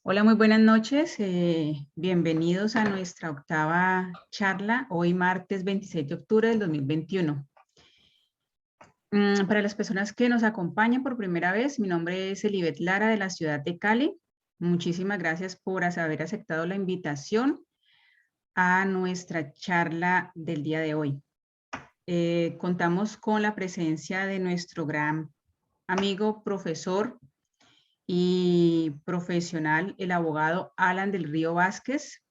Hola, muy buenas noches. Bienvenidos a nuestra octava charla, hoy martes 26 de octubre del 2021. Para las personas que nos acompañan por primera vez, mi nombre es Elibet Lara de la ciudad de Cali. Muchísimas gracias por haber aceptado la invitación a nuestra charla del día de hoy. Contamos con la presencia de nuestro gran amigo, profesor y profesional, el abogado Alan del Río Vázquez.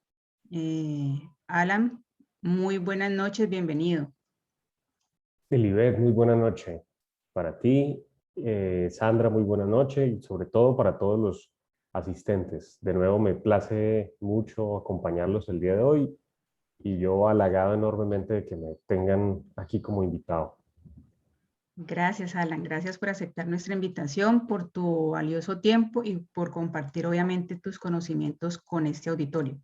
Alan, muy buenas noches, bienvenido. Elibet, muy buena noche para ti. Sandra, muy buena noche y sobre todo para todos los asistentes. De nuevo, me place mucho acompañarlos el día de hoy y yo halagado enormemente de que me tengan aquí como invitado. Gracias, Alan. Gracias por aceptar nuestra invitación, por tu valioso tiempo y por compartir, obviamente, tus conocimientos con este auditorio.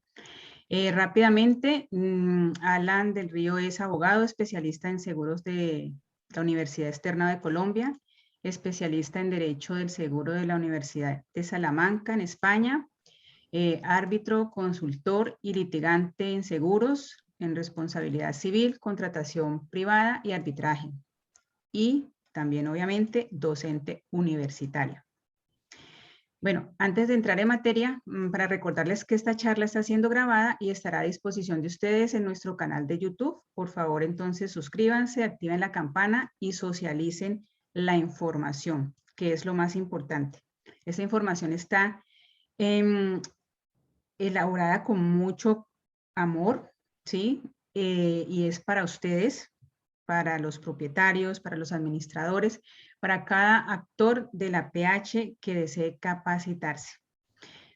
Rápidamente, Alan del Río es abogado, especialista en seguros de la Universidad Externa de Colombia, especialista en Derecho del Seguro de la Universidad de Salamanca, en España, árbitro, consultor y litigante en seguros, en responsabilidad civil, contratación privada y arbitraje. Y también, obviamente, docente universitaria. Bueno, antes de entrar en materia, para recordarles que esta charla está siendo grabada y estará a disposición de ustedes en nuestro canal de YouTube. Por favor, entonces suscríbanse, activen la campana y socialicen la información, que es lo más importante. Esta información está elaborada con mucho amor, ¿sí? Y es para ustedes, para los propietarios, para los administradores, para cada actor de la PH que desee capacitarse.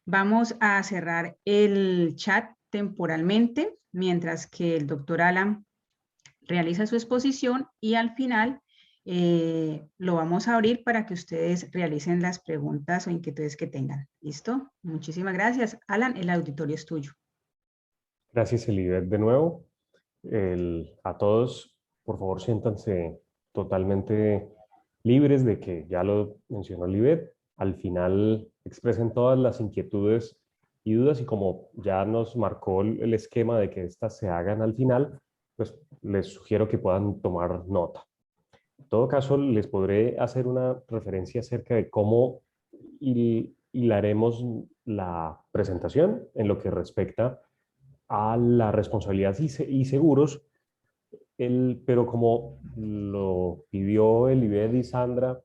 Vamos a cerrar el chat temporalmente mientras que el doctor Alan realiza su exposición y al final lo vamos a abrir para que ustedes realicen las preguntas o inquietudes que tengan. ¿Listo? Muchísimas gracias. Alan, el auditorio es tuyo. Gracias, Elibet, de nuevo. A todos, por favor, siéntanse totalmente libres de que, ya lo mencionó Elibet, al final expresen todas las inquietudes y dudas y como ya nos marcó el esquema de que estas se hagan al final, pues les sugiero que puedan tomar nota. En todo caso, les podré hacer una referencia acerca de cómo hilaremos la presentación en lo que respecta a la responsabilidad y seguros, pero como lo pidió Elibet y Sandra,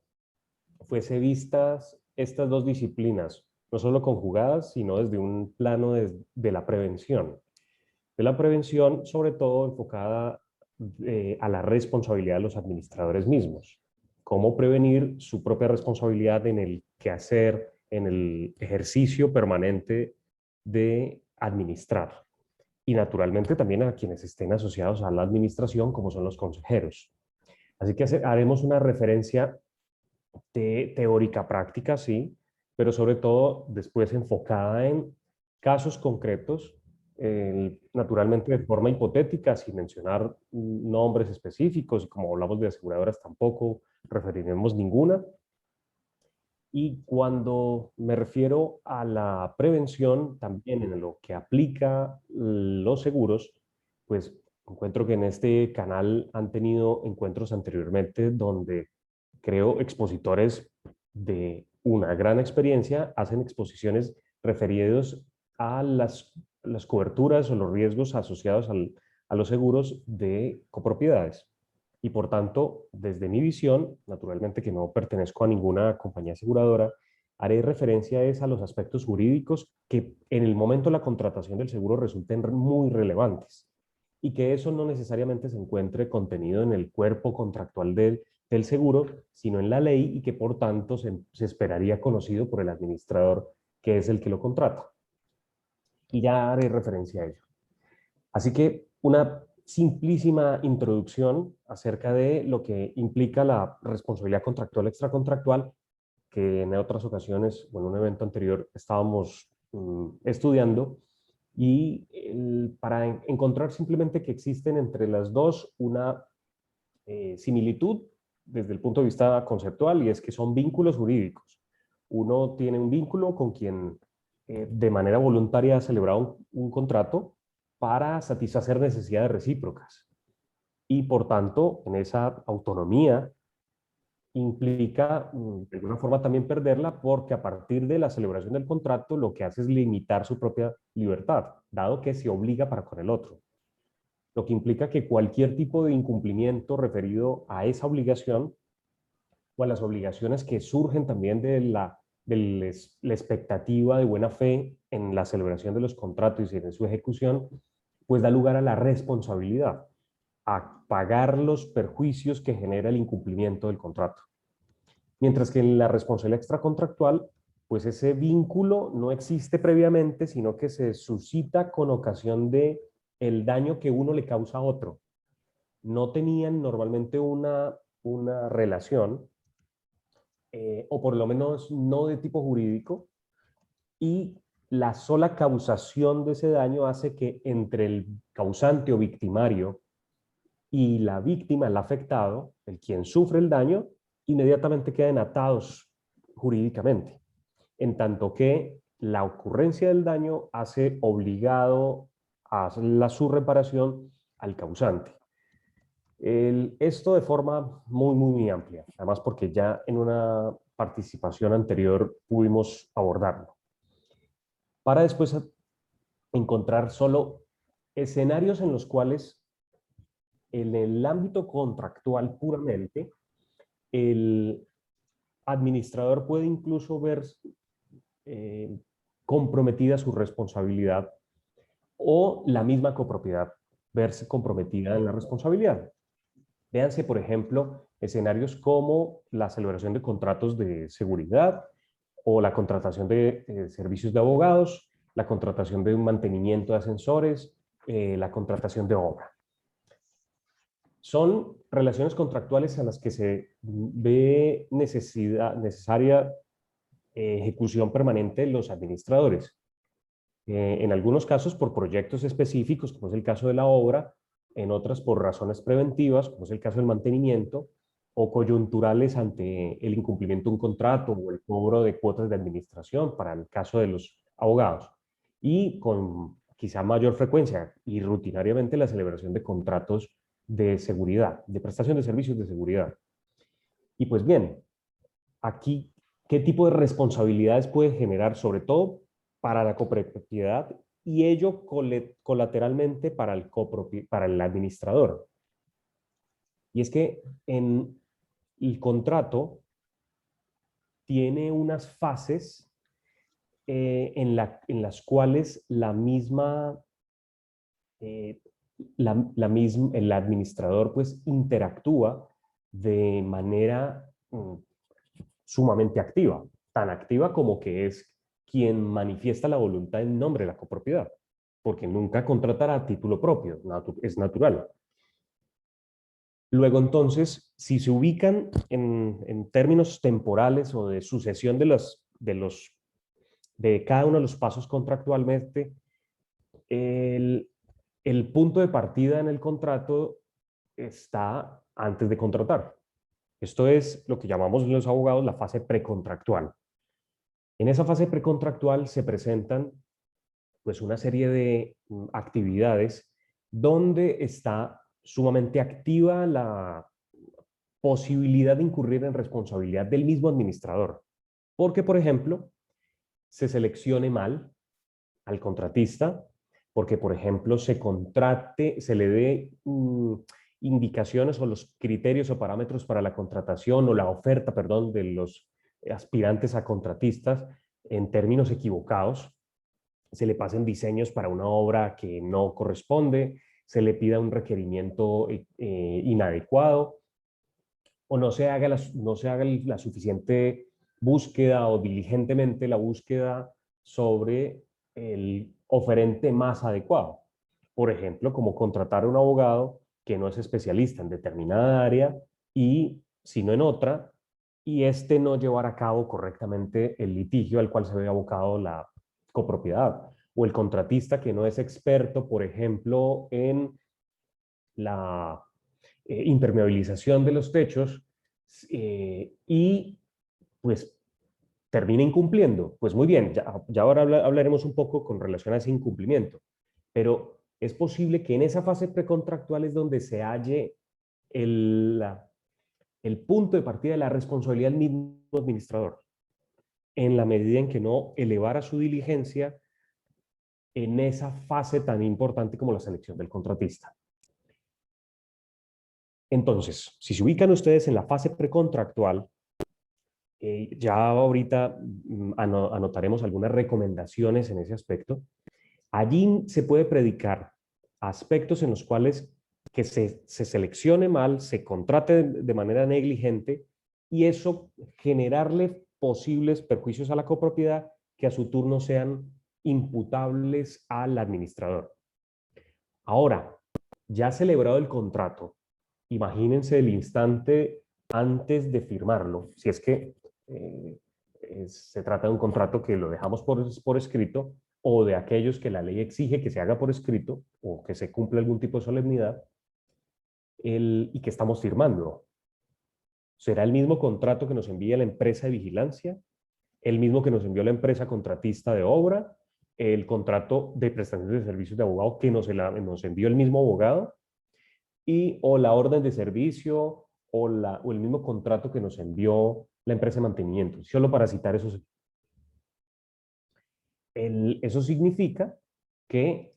fuese vistas estas dos disciplinas, no solo conjugadas, sino desde un plano de la prevención. De la prevención, sobre todo enfocada a la responsabilidad de los administradores mismos. Cómo prevenir su propia responsabilidad en el quehacer, en el ejercicio permanente de administrar. Y naturalmente también a quienes estén asociados a la administración, como son los consejeros. Así que haremos una referencia teórica práctica, sí, pero sobre todo después enfocada en casos concretos, naturalmente de forma hipotética, sin mencionar nombres específicos, y como hablamos de aseguradoras tampoco referiremos ninguna. Y cuando me refiero a la prevención, también en lo que aplica los seguros, pues encuentro que en este canal han tenido encuentros anteriormente donde creo expositores de una gran experiencia hacen exposiciones referidos a las coberturas o los riesgos asociados a los seguros de copropiedades. Y por tanto, desde mi visión, naturalmente que no pertenezco a ninguna compañía aseguradora, haré referencia a los aspectos jurídicos que en el momento de la contratación del seguro resulten muy relevantes y que eso no necesariamente se encuentre contenido en el cuerpo contractual del seguro, sino en la ley y que por tanto se esperaría conocido por el administrador, que es el que lo contrata. Y ya haré referencia a ello. Así que una simplísima introducción acerca de lo que implica la responsabilidad contractual extracontractual, que en otras ocasiones o en un evento anterior estábamos estudiando, y para encontrar simplemente que existen entre las dos una similitud desde el punto de vista conceptual, y es que son vínculos jurídicos. Uno tiene un vínculo con quien de manera voluntaria ha celebrado un contrato para satisfacer necesidades recíprocas. Y por tanto, en esa autonomía implica de alguna forma también perderla, porque a partir de la celebración del contrato lo que hace es limitar su propia libertad, dado que se obliga para con el otro. Lo que implica que cualquier tipo de incumplimiento referido a esa obligación o a las obligaciones que surgen también de la expectativa de buena fe en la celebración de los contratos y en su ejecución, pues da lugar a la responsabilidad, a pagar los perjuicios que genera el incumplimiento del contrato. Mientras que en la responsabilidad extracontractual, pues ese vínculo no existe previamente, sino que se suscita con ocasión de el daño que uno le causa a otro. No tenían normalmente una relación, o por lo menos no de tipo jurídico, y la sola causación de ese daño hace que entre el causante o victimario y la víctima, el afectado, el quien sufre el daño, inmediatamente queden atados jurídicamente, en tanto que la ocurrencia del daño hace obligado a su reparación al causante. Esto de forma muy amplia, además porque ya en una participación anterior pudimos abordarlo, para después encontrar solo escenarios en los cuales en el ámbito contractual puramente, el administrador puede incluso ver comprometida su responsabilidad, o la misma copropiedad verse comprometida en la responsabilidad. Véanse, por ejemplo, escenarios como la celebración de contratos de seguridad o la contratación de servicios de abogados, la contratación de un mantenimiento de ascensores, la contratación de obra. Son relaciones contractuales a las que se ve necesaria ejecución permanente de los administradores. En algunos casos por proyectos específicos, como es el caso de la obra, en otras por razones preventivas, como es el caso del mantenimiento, o coyunturales ante el incumplimiento de un contrato o el cobro de cuotas de administración para el caso de los abogados. Y con quizá mayor frecuencia y rutinariamente la celebración de contratos de seguridad, de prestación de servicios de seguridad. Y pues bien, aquí, ¿qué tipo de responsabilidades puede generar, sobre todo para la copropiedad y ello colateralmente para el administrador? Y es que en el contrato tiene unas fases en las cuales el administrador pues interactúa de manera sumamente activa, tan activa como que es quien manifiesta la voluntad en nombre de la copropiedad, porque nunca contratará a título propio, es natural. Luego entonces, si se ubican en términos temporales o de sucesión de cada uno de los pasos contractualmente, el punto de partida en el contrato está antes de contratar. Esto es lo que llamamos los abogados la fase precontractual. En esa fase precontractual se presentan pues una serie de actividades donde está sumamente activa la posibilidad de incurrir en responsabilidad del mismo administrador. Porque, por ejemplo, se seleccione mal al contratista, porque, por ejemplo, se le dé indicaciones o los criterios o parámetros para la contratación o la oferta, perdón, de los aspirantes a contratistas en términos equivocados, se le pasen diseños para una obra que no corresponde, se le pida un requerimiento inadecuado, o no se haga la suficiente búsqueda o diligentemente la búsqueda sobre el oferente más adecuado. Por ejemplo, como contratar a un abogado que no es especialista en determinada área y, sino en otra, y este no llevar a cabo correctamente el litigio al cual se ve abocado la copropiedad, o el contratista que no es experto, por ejemplo, en la impermeabilización de los techos y pues termina incumpliendo. Pues muy bien, ya ahora hablaremos un poco con relación a ese incumplimiento, pero es posible que en esa fase precontractual es donde se halle el punto de partida de la responsabilidad del mismo administrador, en la medida en que no elevara su diligencia en esa fase tan importante como la selección del contratista. Entonces, si se ubican ustedes en la fase precontractual, ya ahorita anotaremos algunas recomendaciones en ese aspecto. Allí se puede predicar aspectos en los cuales que se seleccione mal, se contrate de manera negligente y eso generarle posibles perjuicios a la copropiedad que a su turno sean imputables al administrador. Ahora, ya celebrado el contrato, imagínense el instante antes de firmarlo, si es que se trata de un contrato que lo dejamos por escrito, o de aquellos que la ley exige que se haga por escrito, o que se cumpla algún tipo de solemnidad, y que estamos firmando. ¿Será el mismo contrato que nos envía la empresa de vigilancia? ¿El mismo que nos envió la empresa contratista de obra? ¿El contrato de prestación de servicios de abogado que nos envió el mismo abogado? O la orden de servicio o el mismo contrato que nos envió la empresa de mantenimiento, solo para citar esos. Eso significa que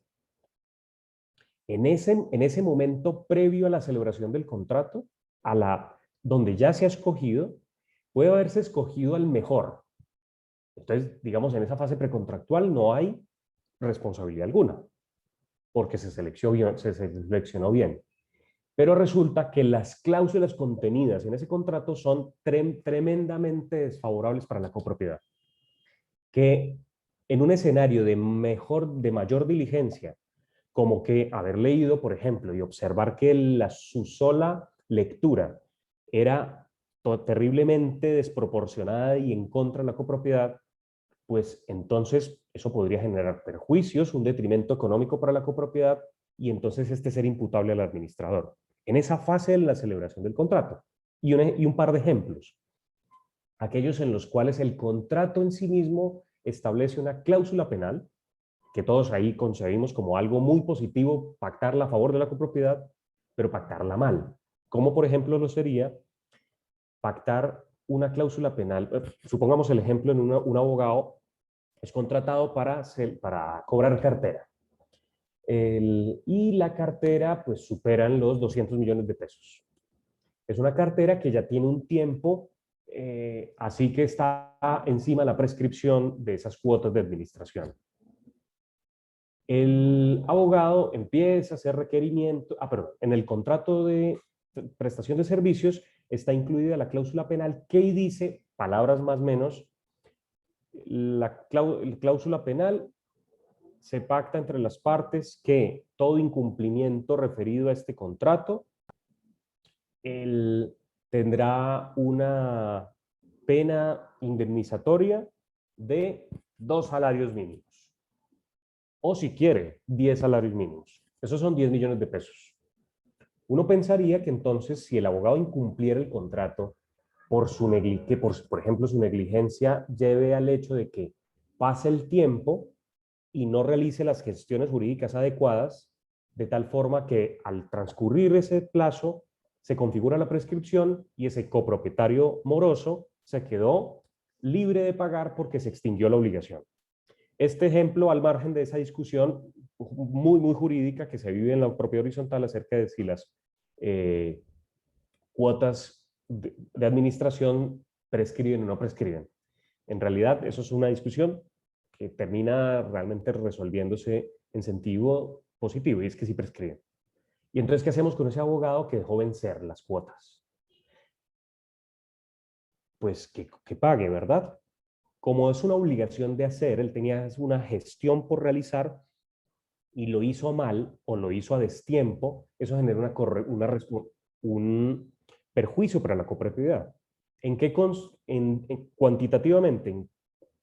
en ese momento previo a la celebración del contrato, donde ya se ha escogido, puede haberse escogido al mejor. Entonces, digamos, en esa fase precontractual no hay responsabilidad alguna, porque se seleccionó bien. Pero resulta que las cláusulas contenidas en ese contrato son tremendamente desfavorables para la copropiedad. Que en un escenario de mayor diligencia, como que haber leído, por ejemplo, y observar que su sola lectura era terriblemente desproporcionada y en contra de la copropiedad, pues entonces eso podría generar perjuicios, un detrimento económico para la copropiedad y entonces ser imputable al administrador. En esa fase de la celebración del contrato. Y un par de ejemplos. Aquellos en los cuales el contrato en sí mismo establece una cláusula penal, que todos ahí concebimos como algo muy positivo, pactarla a favor de la copropiedad, pero pactarla mal. Como por ejemplo lo sería pactar una cláusula penal. Supongamos el ejemplo en un abogado es contratado para cobrar cartera. Y la cartera pues superan los 200 millones de pesos. Es una cartera que ya tiene un tiempo, así que está encima la prescripción de esas cuotas de administración. El abogado empieza a hacer requerimiento, perdón, en el contrato de prestación de servicios está incluida la cláusula penal que dice, palabras más o menos, la cláusula penal se pacta entre las partes que todo incumplimiento referido a este contrato tendrá una pena indemnizatoria de 2 salarios mínimos. O si quiere, 10 salarios mínimos. Esos son 10 millones de pesos. Uno pensaría que entonces si el abogado incumpliera el contrato por ejemplo, su negligencia lleve al hecho de que pase el tiempo y no realice las gestiones jurídicas adecuadas, de tal forma que al transcurrir ese plazo se configura la prescripción y ese copropietario moroso se quedó libre de pagar porque se extinguió la obligación. Este ejemplo, al margen de esa discusión muy jurídica que se vive en la propiedad horizontal acerca de si las cuotas de administración prescriben o no prescriben. En realidad, eso es una discusión que termina realmente resolviéndose en sentido positivo, y es que sí prescriben. Y entonces, ¿qué hacemos con ese abogado que dejó vencer las cuotas? Pues que pague, ¿verdad? Como es una obligación de hacer, él tenía una gestión por realizar y lo hizo mal o lo hizo a destiempo, eso genera un perjuicio para la copropiedad. Cuantitativamente, ¿en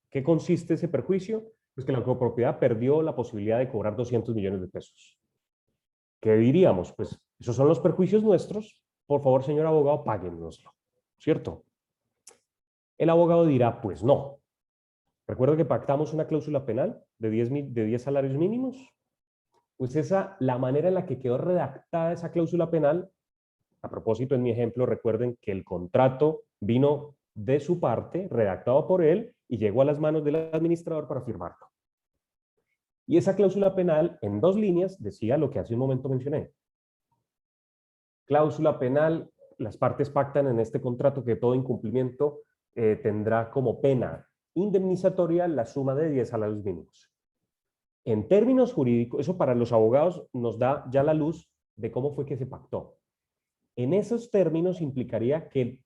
qué consiste ese perjuicio? Pues que la copropiedad perdió la posibilidad de cobrar 200 millones de pesos. ¿Qué diríamos? Pues esos son los perjuicios nuestros, por favor, señor abogado, páguennoslo, ¿cierto? El abogado dirá, pues no, Recuerdo que pactamos una cláusula penal de 10 salarios mínimos. Pues la manera en la que quedó redactada esa cláusula penal, a propósito, en mi ejemplo, recuerden que el contrato vino de su parte, redactado por él, y llegó a las manos del administrador para firmarlo. Y esa cláusula penal, en 2 líneas, decía lo que hace un momento mencioné. Cláusula penal, las partes pactan en este contrato que todo incumplimiento tendrá como pena indemnizatoria la suma de 10 salarios mínimos. En términos jurídicos, eso para los abogados nos da ya la luz de cómo fue que se pactó. En esos términos implicaría que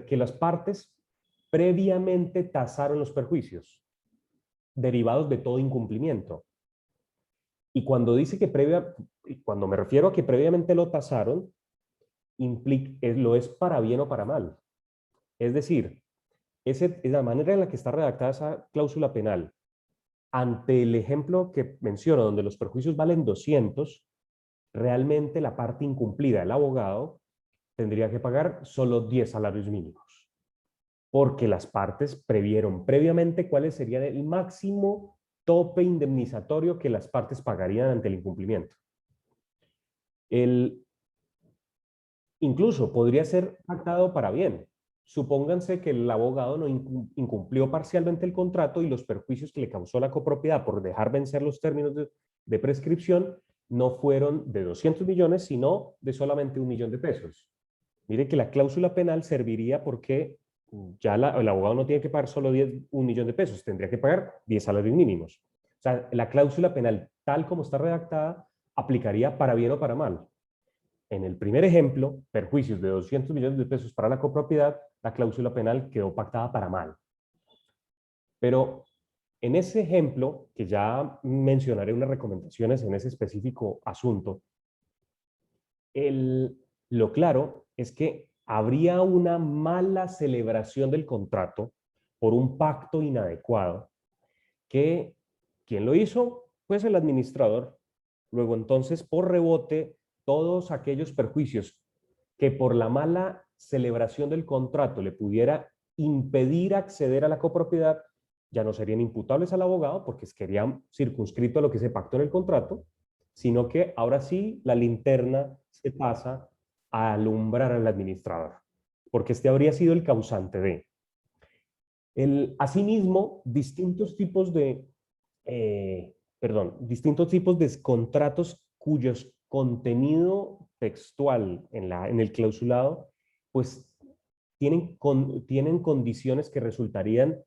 que las partes previamente tasaron los perjuicios derivados de todo incumplimiento. Y cuando dice que cuando me refiero a que previamente lo tasaron, lo es para bien o para mal. Es decir, la manera en la que está redactada esa cláusula penal, ante el ejemplo que menciono, donde los perjuicios valen 200, realmente la parte incumplida, el abogado, tendría que pagar solo 10 salarios mínimos, porque las partes previeron previamente cuál sería el máximo tope indemnizatorio que las partes pagarían ante el incumplimiento. Incluso podría ser pactado para bien. Supónganse que el abogado no incumplió parcialmente el contrato y los perjuicios que le causó la copropiedad por dejar vencer los términos de prescripción no fueron de 200 millones, sino de solamente 1 millón de pesos. Mire que la cláusula penal serviría porque ya el abogado no tiene que pagar solo 1 millón de pesos, tendría que pagar 10 salarios mínimos. O sea, la cláusula penal, tal como está redactada, aplicaría para bien o para mal. En el primer ejemplo, perjuicios de 200 millones de pesos para la copropiedad, la cláusula penal quedó pactada para mal. Pero en ese ejemplo, que ya mencionaré unas recomendaciones en ese específico asunto, lo claro es que habría una mala celebración del contrato por un pacto inadecuado que, ¿quién lo hizo? Pues el administrador. Luego entonces, por rebote, todos aquellos perjuicios que por la mala celebración del contrato le pudiera impedir acceder a la copropiedad, ya no serían imputables al abogado porque querían circunscrito a lo que se pactó en el contrato, sino que ahora sí la linterna se pasa a alumbrar al administrador, porque este habría sido el causante de. Asimismo, distintos tipos de contratos cuyos contenido textual en el clausulado, pues tienen condiciones que resultarían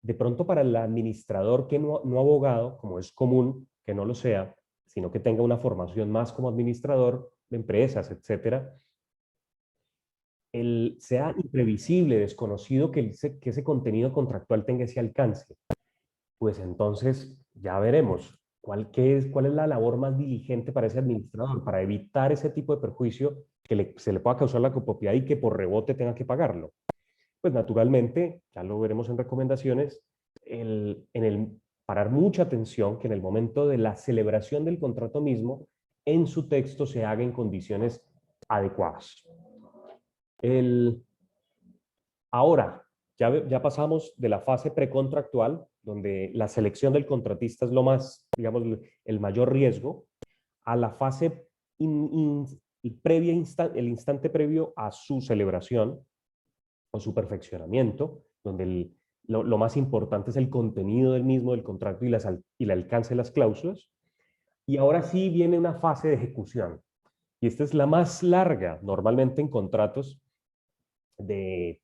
de pronto para el administrador que no abogado, como es común que no lo sea, sino que tenga una formación más como administrador de empresas, etcétera, sea imprevisible, desconocido que ese contenido contractual tenga ese alcance. Pues entonces ya veremos cuál es la labor más diligente para ese administrador, para evitar ese tipo de perjuicio que se le pueda causar la copropiedad y que por rebote tenga que pagarlo. Pues naturalmente, ya lo veremos en recomendaciones, parar mucha atención que en el momento de la celebración del contrato mismo, en su texto se haga en condiciones adecuadas. Ahora, ya pasamos de la fase precontractual, donde la selección del contratista es lo más, digamos, el mayor riesgo, a la fase el instante previo a su celebración o su perfeccionamiento, donde lo más importante es el contenido del mismo, del contrato y el alcance de las cláusulas. Y ahora sí viene una fase de ejecución. Y esta es la más larga, normalmente en contratos de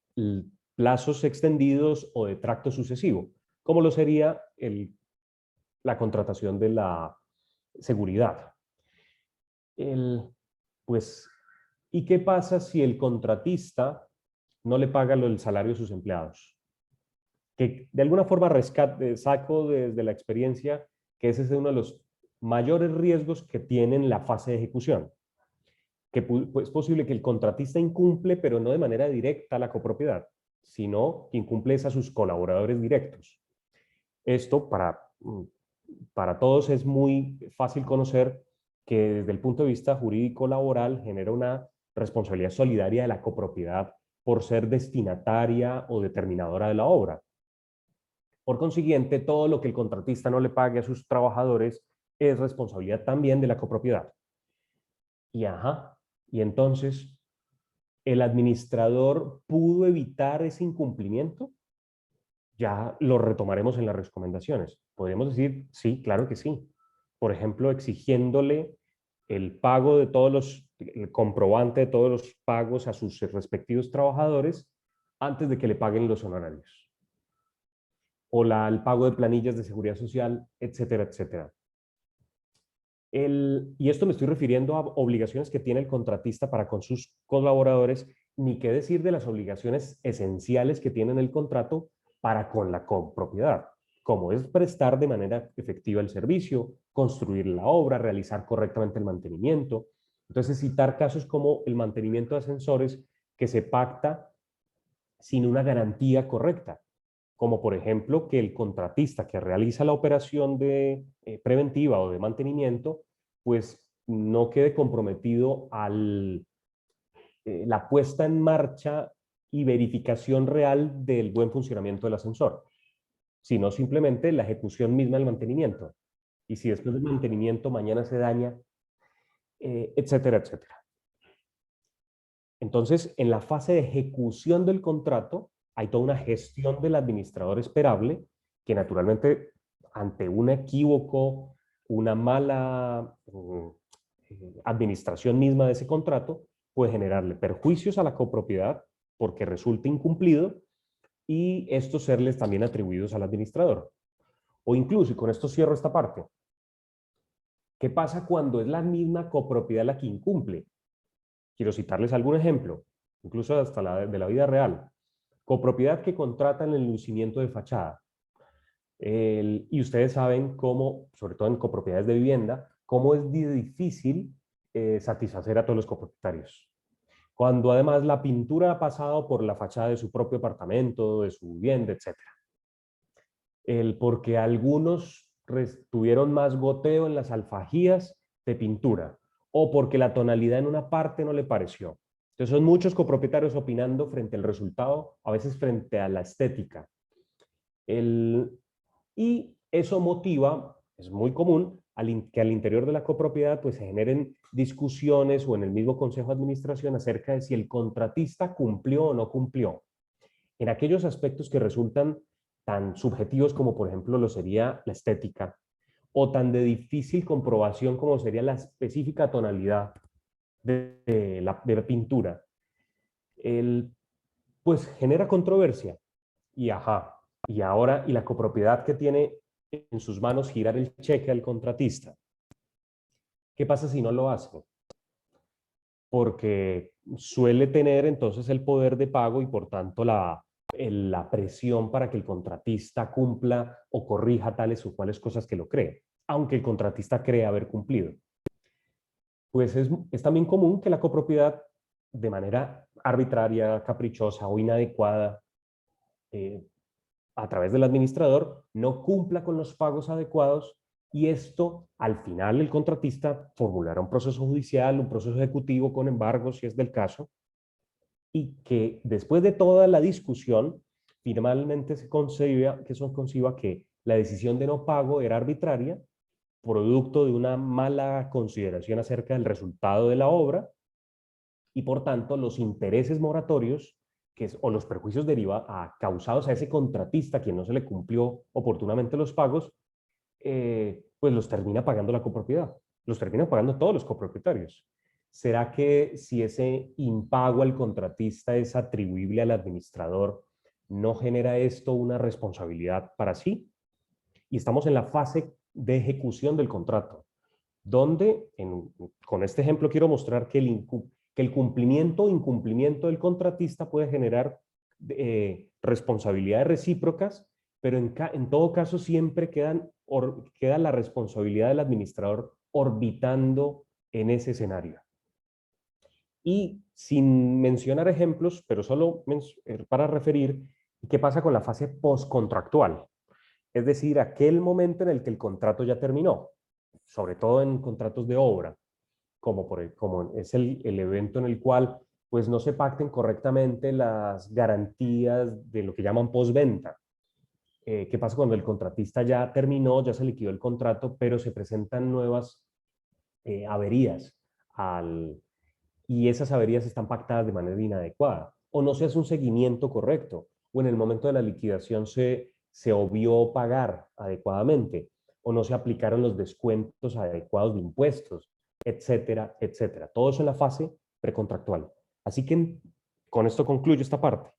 plazos extendidos o de tracto sucesivo, como lo sería la contratación de la seguridad. ¿Y qué pasa si el contratista no le paga el salario a sus empleados? Que de alguna forma saco desde la experiencia que ese es uno de los mayores riesgos que tiene en la fase de ejecución. Que es posible que el contratista incumple, pero no de manera directa la copropiedad, sino que incumple a sus colaboradores directos. Esto para todos es muy fácil conocer que desde el punto de vista jurídico laboral genera una responsabilidad solidaria de la copropiedad por ser destinataria o determinadora de la obra. Por consiguiente, todo lo que el contratista no le pague a sus trabajadores es responsabilidad también de la copropiedad. Y entonces, ¿el administrador pudo evitar ese incumplimiento? Ya lo retomaremos en las recomendaciones. Podemos decir, sí, claro que sí. Por ejemplo, exigiéndole el pago de el comprobante de todos los pagos a sus respectivos trabajadores antes de que le paguen los honorarios. O el pago de planillas de seguridad social, etcétera, etcétera. Y esto me estoy refiriendo a obligaciones que tiene el contratista para con sus colaboradores, ni qué decir de las obligaciones esenciales que tiene en el contrato para con la copropiedad, como es prestar de manera efectiva el servicio, construir la obra, realizar correctamente el mantenimiento. Entonces, citar casos como el mantenimiento de ascensores que se pacta sin una garantía correcta, como por ejemplo que el contratista que realiza la operación preventiva o de mantenimiento, pues no quede comprometido la puesta en marcha y verificación real del buen funcionamiento del ascensor, sino simplemente la ejecución misma del mantenimiento. Y si después del mantenimiento mañana se daña, etcétera, etcétera. Entonces, en la fase de ejecución del contrato, hay toda una gestión del administrador esperable que naturalmente ante un equívoco, una mala administración misma de ese contrato, puede generarle perjuicios a la copropiedad porque resulta incumplido y estos serles también atribuidos al administrador. O incluso, y con esto cierro esta parte, ¿qué pasa cuando es la misma copropiedad la que incumple? Quiero citarles algún ejemplo, incluso hasta de la vida real. Copropiedad que contrata en el lucimiento de fachada. Y ustedes saben cómo, sobre todo en copropiedades de vivienda, cómo es difícil satisfacer a todos los copropietarios. Cuando además la pintura ha pasado por la fachada de su propio apartamento, de su vivienda, etc. Porque algunos tuvieron más goteo en las alfajías de pintura o porque la tonalidad en una parte no le pareció. Entonces son muchos copropietarios opinando frente al resultado, a veces frente a la estética. Y eso motiva, es muy común, que al interior de la copropiedad pues, se generen discusiones o en el mismo consejo de administración acerca de si el contratista cumplió o no cumplió. En aquellos aspectos que resultan tan subjetivos como por ejemplo lo sería la estética, o tan de difícil comprobación como sería la específica tonalidad de la pintura, pues genera controversia. Y y la copropiedad que tiene en sus manos girar el cheque al contratista. ¿Qué pasa si no lo hace? Porque suele tener entonces el poder de pago y por tanto la presión para que el contratista cumpla o corrija tales o cuales cosas que lo cree, aunque el contratista cree haber cumplido. Pues es también común que la copropiedad, de manera arbitraria, caprichosa o inadecuada, a través del administrador, no cumpla con los pagos adecuados y esto, al final, el contratista formulará un proceso judicial, un proceso ejecutivo con embargo, si es del caso, y que después de toda la discusión, finalmente se conciba que la decisión de no pago era arbitraria, producto de una mala consideración acerca del resultado de la obra, y por tanto los intereses moratorios o los perjuicios causados a ese contratista a quien no se le cumplió oportunamente los pagos, pues los termina pagando la copropiedad, los termina pagando todos los copropietarios. ¿Será que si ese impago al contratista es atribuible al administrador, no genera esto una responsabilidad para sí? Y estamos en la fase de ejecución del contrato, donde con este ejemplo quiero mostrar que el cumplimiento o incumplimiento del contratista puede generar responsabilidades recíprocas, pero en todo caso siempre queda la responsabilidad del administrador orbitando en ese escenario. Y sin mencionar ejemplos, pero solo para referir qué pasa con la fase postcontractual, es decir, aquel momento en el que el contrato ya terminó, sobre todo en contratos de obra, como es el evento en el cual pues no se pacten correctamente las garantías de lo que llaman postventa. ¿Qué pasa cuando el contratista ya terminó, ya se liquidó el contrato, pero se presentan nuevas averías y esas averías están pactadas de manera inadecuada? O no se hace un seguimiento correcto, o en el momento de la liquidación se obvió pagar adecuadamente, o no se aplicaron los descuentos adecuados de impuestos, etcétera, etcétera. Todo eso en la fase precontractual. Así que con esto concluyo esta parte.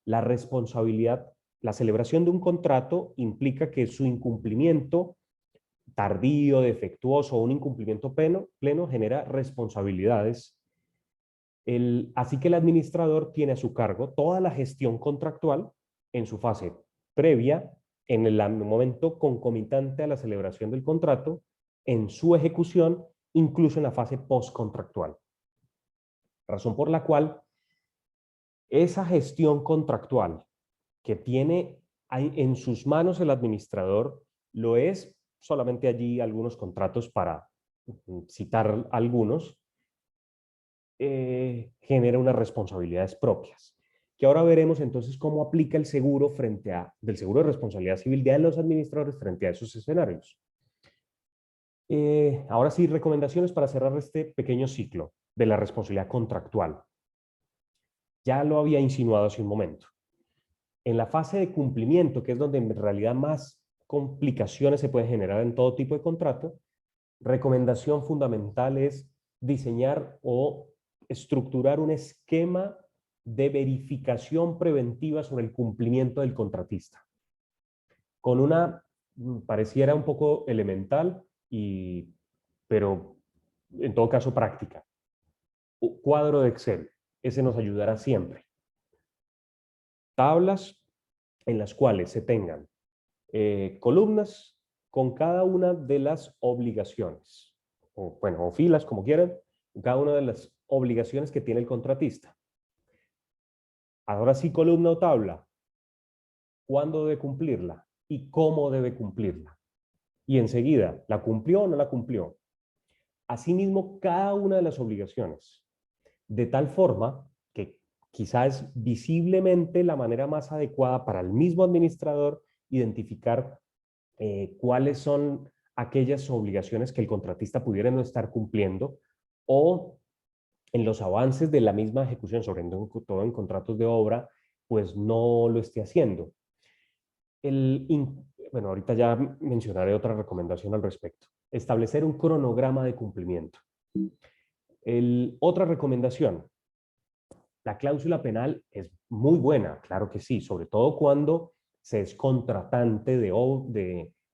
La responsabilidad, la celebración de un contrato implica que su incumplimiento tardío, defectuoso o un incumplimiento pleno genera responsabilidades. Así que el administrador tiene a su cargo toda la gestión contractual en su fase previa, en el momento concomitante a la celebración del contrato, en su ejecución, incluso en la fase postcontractual. Razón por la cual esa gestión contractual que tiene en sus manos el administrador lo es solamente allí algunos contratos para citar algunos, genera unas responsabilidades propias, que ahora veremos entonces cómo aplica el seguro del seguro de responsabilidad civil de los administradores frente a esos escenarios. Ahora sí, recomendaciones para cerrar este pequeño ciclo de la responsabilidad contractual. Ya lo había insinuado hace un momento. En la fase de cumplimiento, que es donde en realidad más complicaciones se pueden generar en todo tipo de contrato, recomendación fundamental es diseñar o estructurar un esquema de verificación preventiva sobre el cumplimiento del contratista. Con una, pareciera un poco elemental, pero en todo caso práctica. Un cuadro de Excel, ese nos ayudará siempre. Tablas en las cuales se tengan columnas con cada una de las obligaciones, o filas, como quieran, cada una de las obligaciones que tiene el contratista. Ahora sí, columna o tabla, cuándo debe cumplirla y cómo debe cumplirla. Y enseguida, ¿la cumplió o no la cumplió? Asimismo, cada una de las obligaciones, de tal forma que quizás es visiblemente la manera más adecuada para el mismo administrador identificar cuáles son aquellas obligaciones que el contratista pudiera no estar cumpliendo, o en los avances de la misma ejecución, sobre todo en contratos de obra, pues no lo esté haciendo. Bueno, ahorita ya mencionaré otra recomendación al respecto. Establecer un cronograma de cumplimiento. Otra recomendación, la cláusula penal es muy buena, claro que sí, sobre todo cuando se es contratante de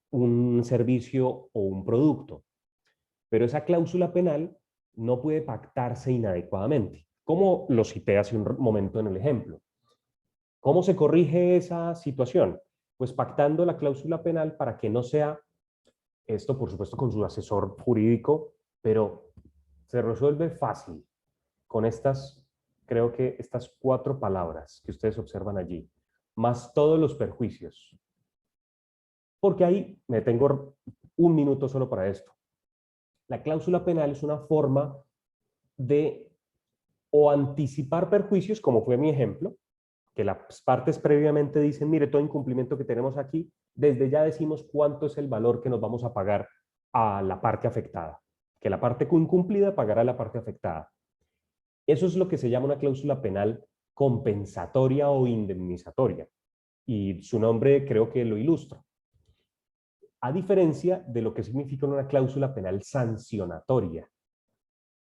un servicio o un producto. Pero esa cláusula penal no puede pactarse inadecuadamente, como lo cité hace un momento en el ejemplo. ¿Cómo se corrige esa situación? Pues pactando la cláusula penal para que no sea, esto por supuesto con su asesor jurídico, pero se resuelve fácil con creo que estas 4 palabras que ustedes observan allí, más todos los perjuicios. Porque ahí me tengo un minuto solo para esto. La cláusula penal es una forma de o anticipar perjuicios, como fue mi ejemplo, que las partes previamente dicen, mire, todo incumplimiento que tenemos aquí, desde ya decimos cuánto es el valor que nos vamos a pagar a la parte afectada, que la parte incumplida pagará a la parte afectada. Eso es lo que se llama una cláusula penal compensatoria o indemnizatoria, y su nombre creo que lo ilustra. A diferencia de lo que significa una cláusula penal sancionatoria.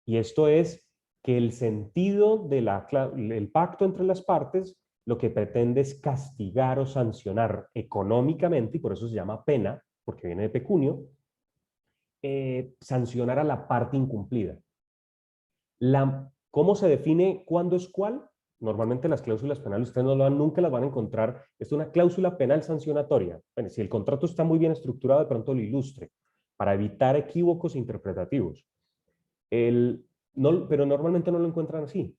Y esto es que el sentido del pacto entre las partes lo que pretende es castigar o sancionar económicamente, y por eso se llama pena, porque viene de pecunio, sancionar a la parte incumplida. ¿Cómo se define cuándo es cuál? Normalmente las cláusulas penales ustedes nunca las van a encontrar. Es una cláusula penal sancionatoria. Bueno, si el contrato está muy bien estructurado, de pronto lo ilustre, para evitar equívocos interpretativos. Pero normalmente no lo encuentran así.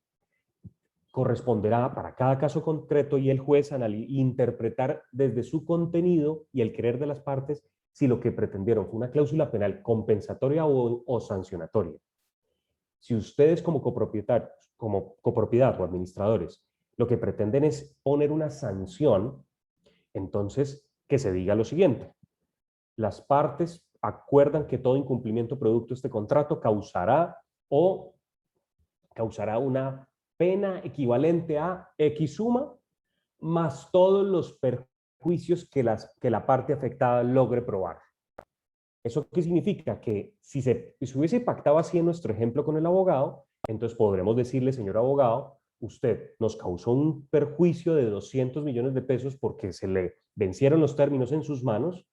Corresponderá para cada caso concreto y el juez interpretar desde su contenido y el querer de las partes si lo que pretendieron fue una cláusula penal compensatoria o sancionatoria. Si ustedes como copropietarios, como copropiedad o administradores, lo que pretenden es poner una sanción, entonces que se diga lo siguiente: las partes acuerdan que todo incumplimiento producto de este contrato causará una pena equivalente a X suma más todos los perjuicios que la parte afectada logre probar. ¿Eso qué significa? Que si se hubiese pactado así en nuestro ejemplo con el abogado, entonces podremos decirle: señor abogado, usted nos causó un perjuicio de 200 millones de pesos porque se le vencieron los términos en sus manos,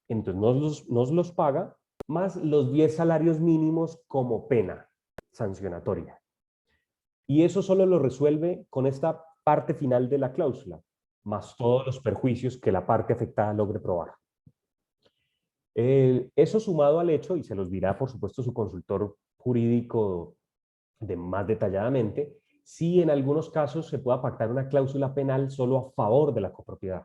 entonces nos los paga, más los 10 salarios mínimos como pena sancionatoria. Y eso solo lo resuelve con esta parte final de la cláusula, más todos los perjuicios que la parte afectada logre probar. Eso sumado al hecho, y se los dirá por supuesto su consultor jurídico más detalladamente, si en algunos casos se pueda pactar una cláusula penal solo a favor de la copropiedad.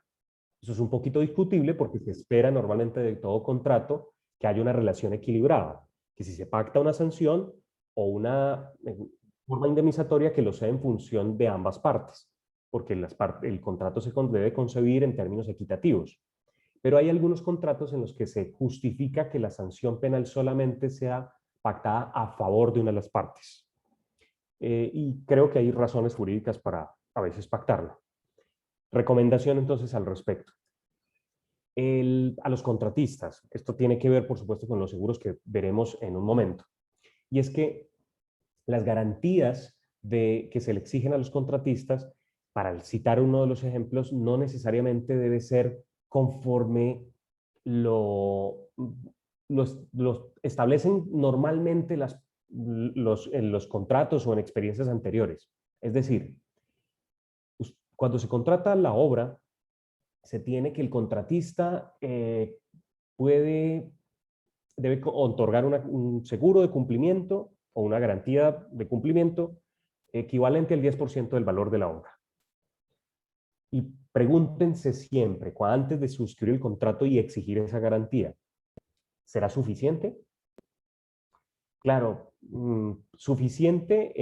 Eso es un poquito discutible porque se espera normalmente de todo contrato que haya una relación equilibrada, que si se pacta una sanción o una forma indemnizatoria, que lo sea en función de ambas partes, porque el contrato se debe concebir en términos equitativos. Pero hay algunos contratos en los que se justifica que la sanción penal solamente sea pactada a favor de una de las partes. Y creo que hay razones jurídicas para a veces pactarla. Recomendación entonces al respecto. A los contratistas, esto tiene que ver por supuesto con los seguros que veremos en un momento, y es que las garantías que se le exigen a los contratistas, para citar uno de los ejemplos, no necesariamente debe ser conforme los establecen normalmente en los contratos o en experiencias anteriores. Es decir, cuando se contrata la obra, se tiene que el contratista debe otorgar un seguro de cumplimiento o una garantía de cumplimiento equivalente al 10% del valor de la obra. Y pregúntense siempre, antes de suscribir el contrato y exigir esa garantía, ¿será suficiente? Claro, suficiente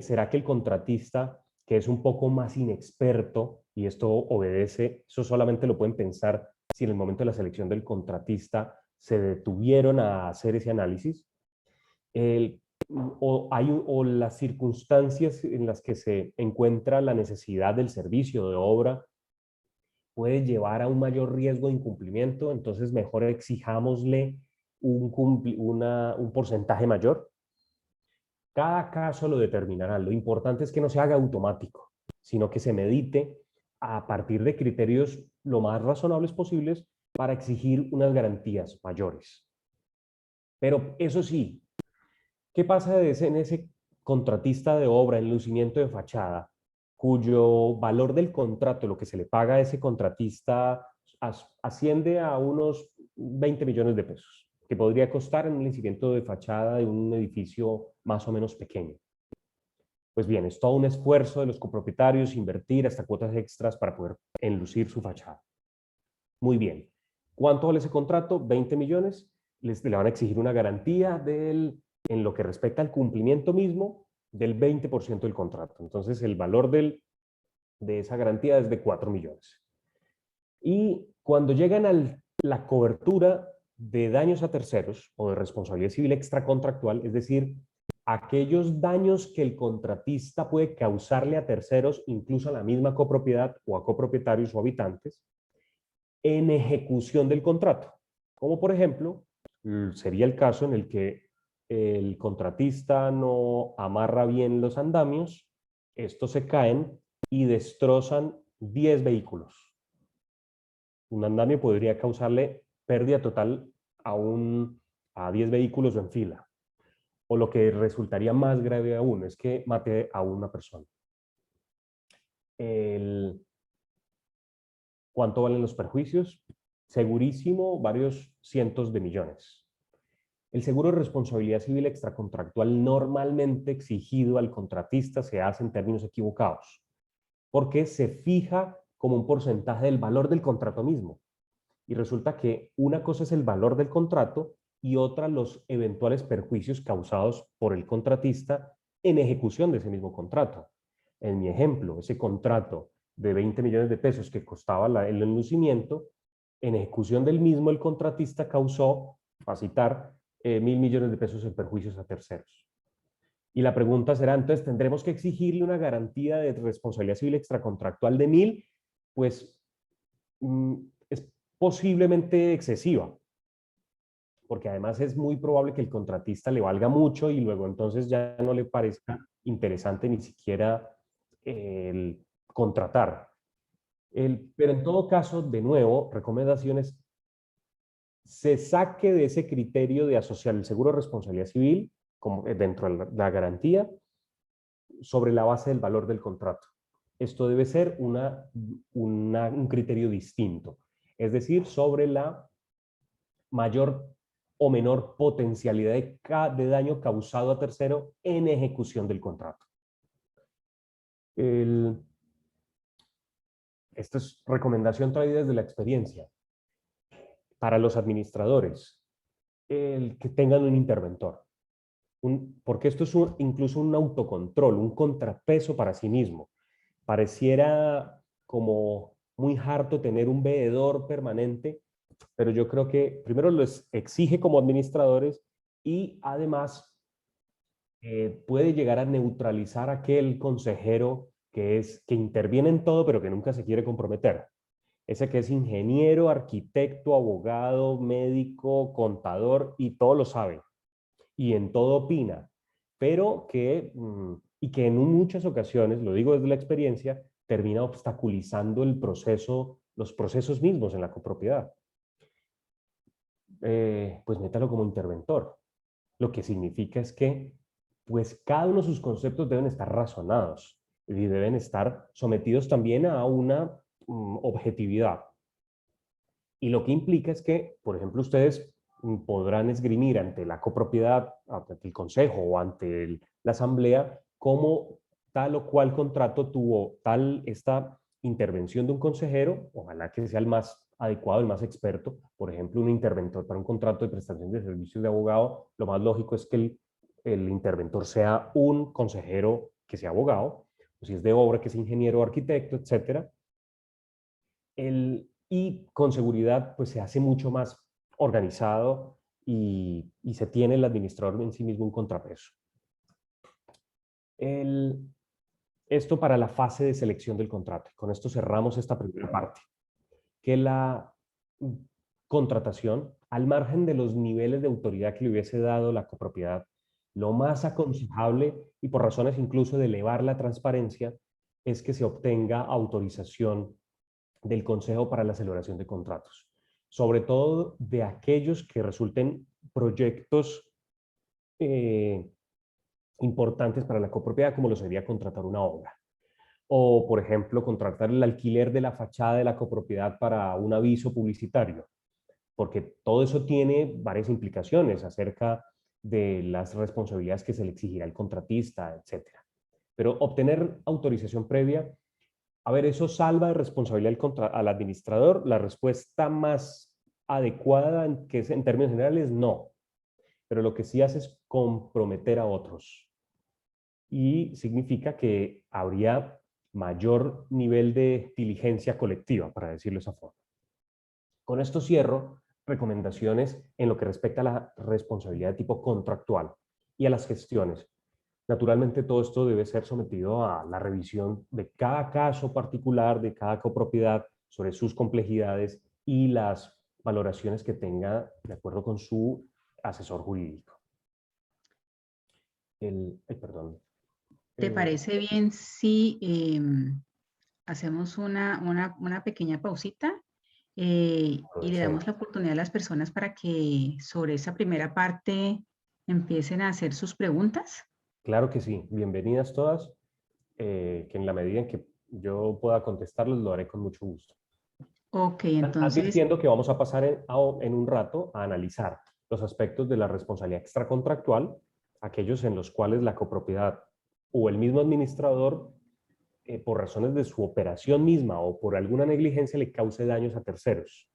será que el contratista, que es un poco más inexperto, y esto obedece, eso solamente lo pueden pensar si en el momento de la selección del contratista se detuvieron a hacer ese análisis, o las circunstancias en las que se encuentra la necesidad del servicio de obra puede llevar a un mayor riesgo de incumplimiento, entonces mejor exijámosle un porcentaje mayor. Cada caso lo determinará. Lo importante es que no se haga automático, sino que se medite a partir de criterios lo más razonables posibles para exigir unas garantías mayores. Pero eso sí, ¿qué pasa en ese contratista de obra en lucimiento de fachada, cuyo valor del contrato, lo que se le paga a ese contratista, asciende a unos 20 millones de pesos, que podría costar en un lucimiento de fachada de un edificio más o menos pequeño? Pues bien, es todo un esfuerzo de los copropietarios invertir hasta cuotas extras para poder enlucir su fachada. Muy bien. ¿Cuánto vale ese contrato? 20 millones. Le van a exigir una garantía en lo que respecta al cumplimiento mismo, del 20% del contrato. Entonces, el valor de esa garantía es de 4 millones. Y cuando llegan a la cobertura de daños a terceros o de responsabilidad civil extracontractual, es decir, aquellos daños que el contratista puede causarle a terceros, incluso a la misma copropiedad o a copropietarios o habitantes, en ejecución del contrato. Como por ejemplo, sería el caso en el que el contratista no amarra bien los andamios, estos se caen y destrozan 10 vehículos. Un andamio podría causarle pérdida total a 10 vehículos en fila. O lo que resultaría más grave aún es que mate a una persona. ¿Cuánto valen los perjuicios? Segurísimo, varios cientos de millones. El seguro de responsabilidad civil extracontractual normalmente exigido al contratista se hace en términos equivocados, porque se fija como un porcentaje del valor del contrato mismo. Y resulta que una cosa es el valor del contrato y otra los eventuales perjuicios causados por el contratista en ejecución de ese mismo contrato. En mi ejemplo, ese contrato de 20 millones de pesos que costaba el enlucimiento, en ejecución del mismo el contratista causó, a citar, 1.000 millones de pesos en perjuicios a terceros. Y la pregunta será, entonces, ¿tendremos que exigirle una garantía de responsabilidad civil extracontractual de 1.000? Pues es posiblemente excesiva, porque además es muy probable que el contratista le valga mucho y luego entonces ya no le parezca interesante ni siquiera el contratar. Pero en todo caso, de nuevo, recomendaciones, se saque de ese criterio de asociar el seguro de responsabilidad civil como dentro de la garantía sobre la base del valor del contrato. Esto debe ser un criterio distinto, es decir, sobre la mayor o menor potencialidad de daño causado a tercero en ejecución del contrato. Esta es recomendación traída desde la experiencia. Para los administradores, que tengan un interventor. Porque esto es incluso un autocontrol, un contrapeso para sí mismo. Pareciera como muy harto tener un veedor permanente, pero yo creo que primero los exige como administradores y además puede llegar a neutralizar a aquel consejero que interviene en todo pero que nunca se quiere comprometer. Ese que es ingeniero, arquitecto, abogado, médico, contador y todo lo sabe y en todo opina, pero y que en muchas ocasiones, lo digo desde la experiencia, termina obstaculizando los procesos mismos en la copropiedad. Pues métalo como interventor. Lo que significa es que pues cada uno de sus conceptos deben estar razonados y deben estar sometidos también a una objetividad. Y lo que implica es que, por ejemplo, ustedes podrán esgrimir ante la copropiedad, ante el consejo o ante la asamblea, cómo tal o cual contrato tuvo esta intervención de un consejero, ojalá que sea el más adecuado, el más experto. Por ejemplo, un interventor para un contrato de prestación de servicios de abogado, lo más lógico es que el interventor sea un consejero que sea abogado, o si es de obra, que es ingeniero o arquitecto, etcétera. Y con seguridad pues se hace mucho más organizado y se tiene el administrador en sí mismo un contrapeso. Esto para la fase de selección del contrato. Con esto cerramos esta primera parte. Que la contratación, al margen de los niveles de autoridad que le hubiese dado la copropiedad, lo más aconsejable, y por razones incluso de elevar la transparencia, es que se obtenga autorización del Consejo para la celebración de contratos, sobre todo de aquellos que resulten proyectos importantes para la copropiedad, como lo sería contratar una obra. O, por ejemplo, contratar el alquiler de la fachada de la copropiedad para un aviso publicitario, porque todo eso tiene varias implicaciones acerca de las responsabilidades que se le exigirá al contratista, etc. Pero obtener autorización previa, a ver, ¿eso salva de responsabilidad al administrador? La respuesta más adecuada, que es en términos generales, no. Pero lo que sí hace es comprometer a otros. Y significa que habría mayor nivel de diligencia colectiva, para decirlo de esa forma. Con esto cierro recomendaciones en lo que respecta a la responsabilidad de tipo contractual y a las gestiones. Naturalmente, todo esto debe ser sometido a la revisión de cada caso particular, de cada copropiedad, sobre sus complejidades y las valoraciones que tenga de acuerdo con su asesor jurídico. Perdón. ¿Te parece bien si hacemos una pequeña pausita y le damos la oportunidad a las personas para que sobre esa primera parte empiecen a hacer sus preguntas? Claro que sí. Bienvenidas todas. Que en la medida en que yo pueda contestarles, lo haré con mucho gusto. Ok, entonces, Advirtiendo que vamos a pasar en un rato a analizar los aspectos de la responsabilidad extracontractual, aquellos en los cuales la copropiedad o el mismo administrador, por razones de su operación misma o por alguna negligencia, le cause daños a terceros.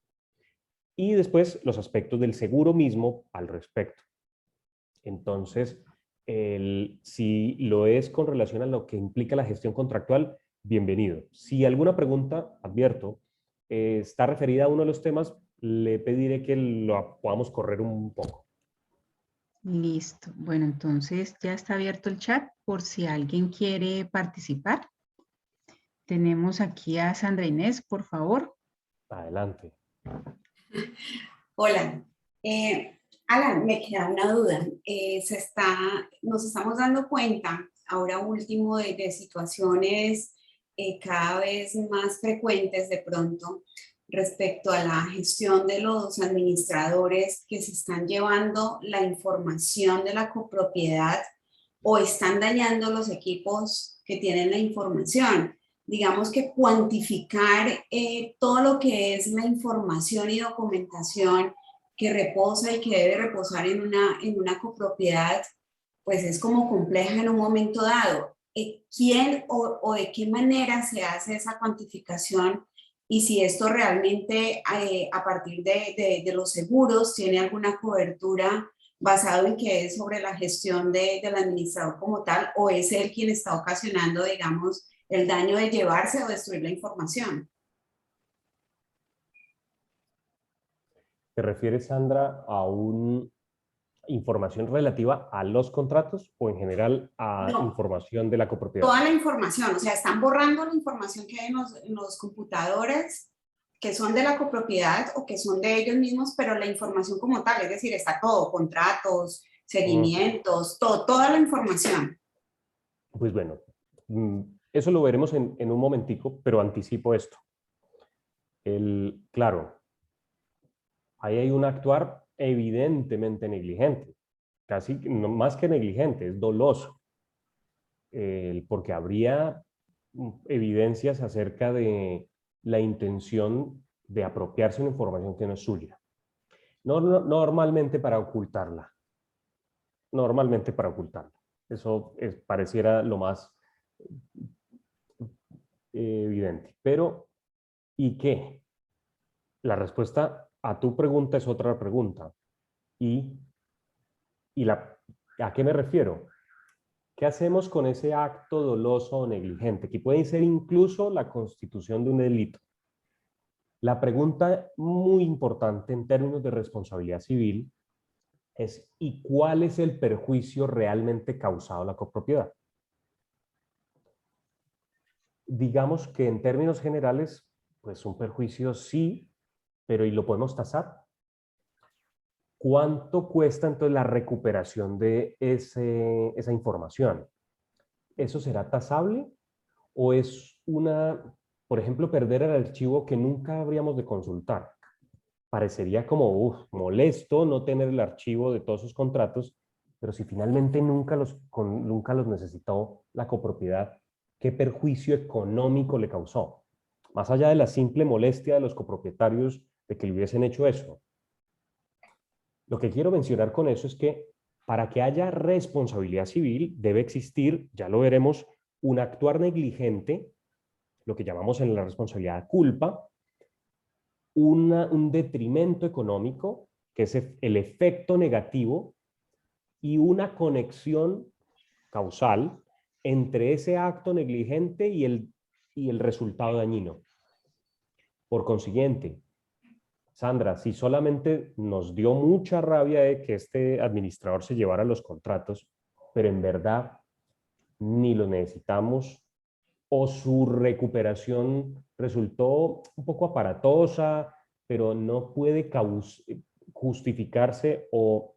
Y después los aspectos del seguro mismo al respecto. Entonces, si lo es con relación a lo que implica la gestión contractual, bienvenido. Si alguna pregunta, advierto, está referida a uno de los temas, le pediré que lo podamos correr un poco. Listo. Bueno, entonces ya está abierto el chat por si alguien quiere participar. Tenemos aquí a Sandra Inés, por favor. Adelante. Hola. Alan, me queda una duda. Nos estamos dando cuenta ahora último de situaciones cada vez más frecuentes de pronto respecto a la gestión de los administradores que se están llevando la información de la copropiedad o están dañando los equipos que tienen la información. Digamos que cuantificar todo lo que es la información y documentación que reposa y que debe reposar en una copropiedad, pues es como compleja en un momento dado. ¿Quién o de qué manera se hace esa cuantificación? Y si esto realmente a partir de los seguros tiene alguna cobertura basado en que es sobre la gestión del administrador como tal, o es él quien está ocasionando, digamos, el daño de llevarse o destruir la información. ¿Te refieres, Sandra, a una información relativa a los contratos o en general a No, información de la copropiedad? toda la información, o sea, están borrando la información que hay en los computadores que son de la copropiedad o que son de ellos mismos, pero la información como tal, es decir, está todo, contratos, seguimientos, toda la información. Pues bueno, eso lo veremos en un momentico, pero anticipo esto. Claro, ahí hay un actuar evidentemente negligente, casi más que negligente, es doloso, porque habría evidencias acerca de la intención de apropiarse una información que no es suya. Normalmente para ocultarla. Normalmente para ocultarla. Eso pareciera lo más evidente. Pero, ¿y qué? La respuesta a tu pregunta es otra pregunta. ¿A qué me refiero? ¿Qué hacemos con ese acto doloso o negligente? Que puede ser incluso la constitución de un delito. La pregunta muy importante en términos de responsabilidad civil es ¿y cuál es el perjuicio realmente causado a la copropiedad? Digamos que en términos generales, pues un perjuicio sí, pero ¿y lo podemos tasar? ¿Cuánto cuesta entonces la recuperación de esa información? ¿Eso será tasable? ¿O es por ejemplo, perder el archivo que nunca habríamos de consultar? Parecería como molesto no tener el archivo de todos sus contratos, pero si finalmente nunca los necesitó la copropiedad, ¿qué perjuicio económico le causó? Más allá de la simple molestia de los copropietarios de que le hubiesen hecho eso. Lo que quiero mencionar con eso es que para que haya responsabilidad civil debe existir, ya lo veremos, un actuar negligente, lo que llamamos en la responsabilidad culpa, un detrimento económico, que es el efecto negativo, y una conexión causal entre ese acto negligente y el resultado dañino. Por consiguiente, Sandra, si solamente nos dio mucha rabia de que este administrador se llevara los contratos, pero en verdad ni los necesitamos o su recuperación resultó un poco aparatosa, pero no puede justificarse o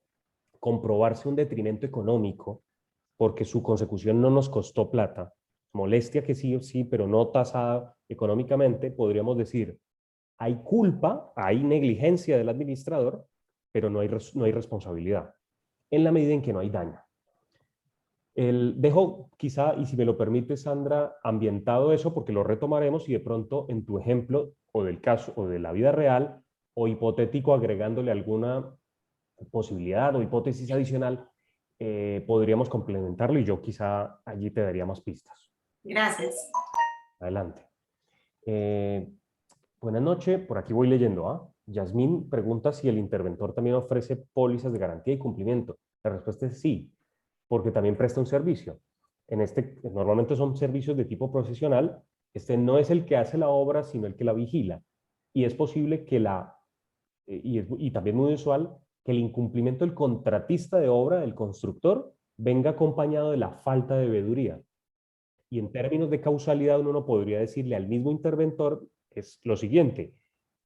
comprobarse un detrimento económico porque su consecución no nos costó plata, molestia que sí, sí, pero no tasada económicamente, podríamos decir, hay culpa, hay negligencia del administrador, pero no hay responsabilidad, en la medida en que no hay daño. Dejo quizá, y si me lo permite, Sandra, ambientado eso, porque lo retomaremos y de pronto en tu ejemplo o del caso o de la vida real o hipotético agregándole alguna posibilidad o hipótesis adicional, podríamos complementarlo y yo quizá allí te daría más pistas. Gracias. Adelante. Buenas noches, por aquí voy leyendo. Yasmín pregunta si el interventor también ofrece pólizas de garantía y cumplimiento. La respuesta es sí, porque también presta un servicio. Normalmente son servicios de tipo profesional Este no es el que hace la obra, sino el que la vigila. Y es posible que y también muy usual, que el incumplimiento del contratista de obra, del constructor, venga acompañado de la falta de veeduría. Y en términos de causalidad, uno no podría decirle al mismo interventor es lo siguiente: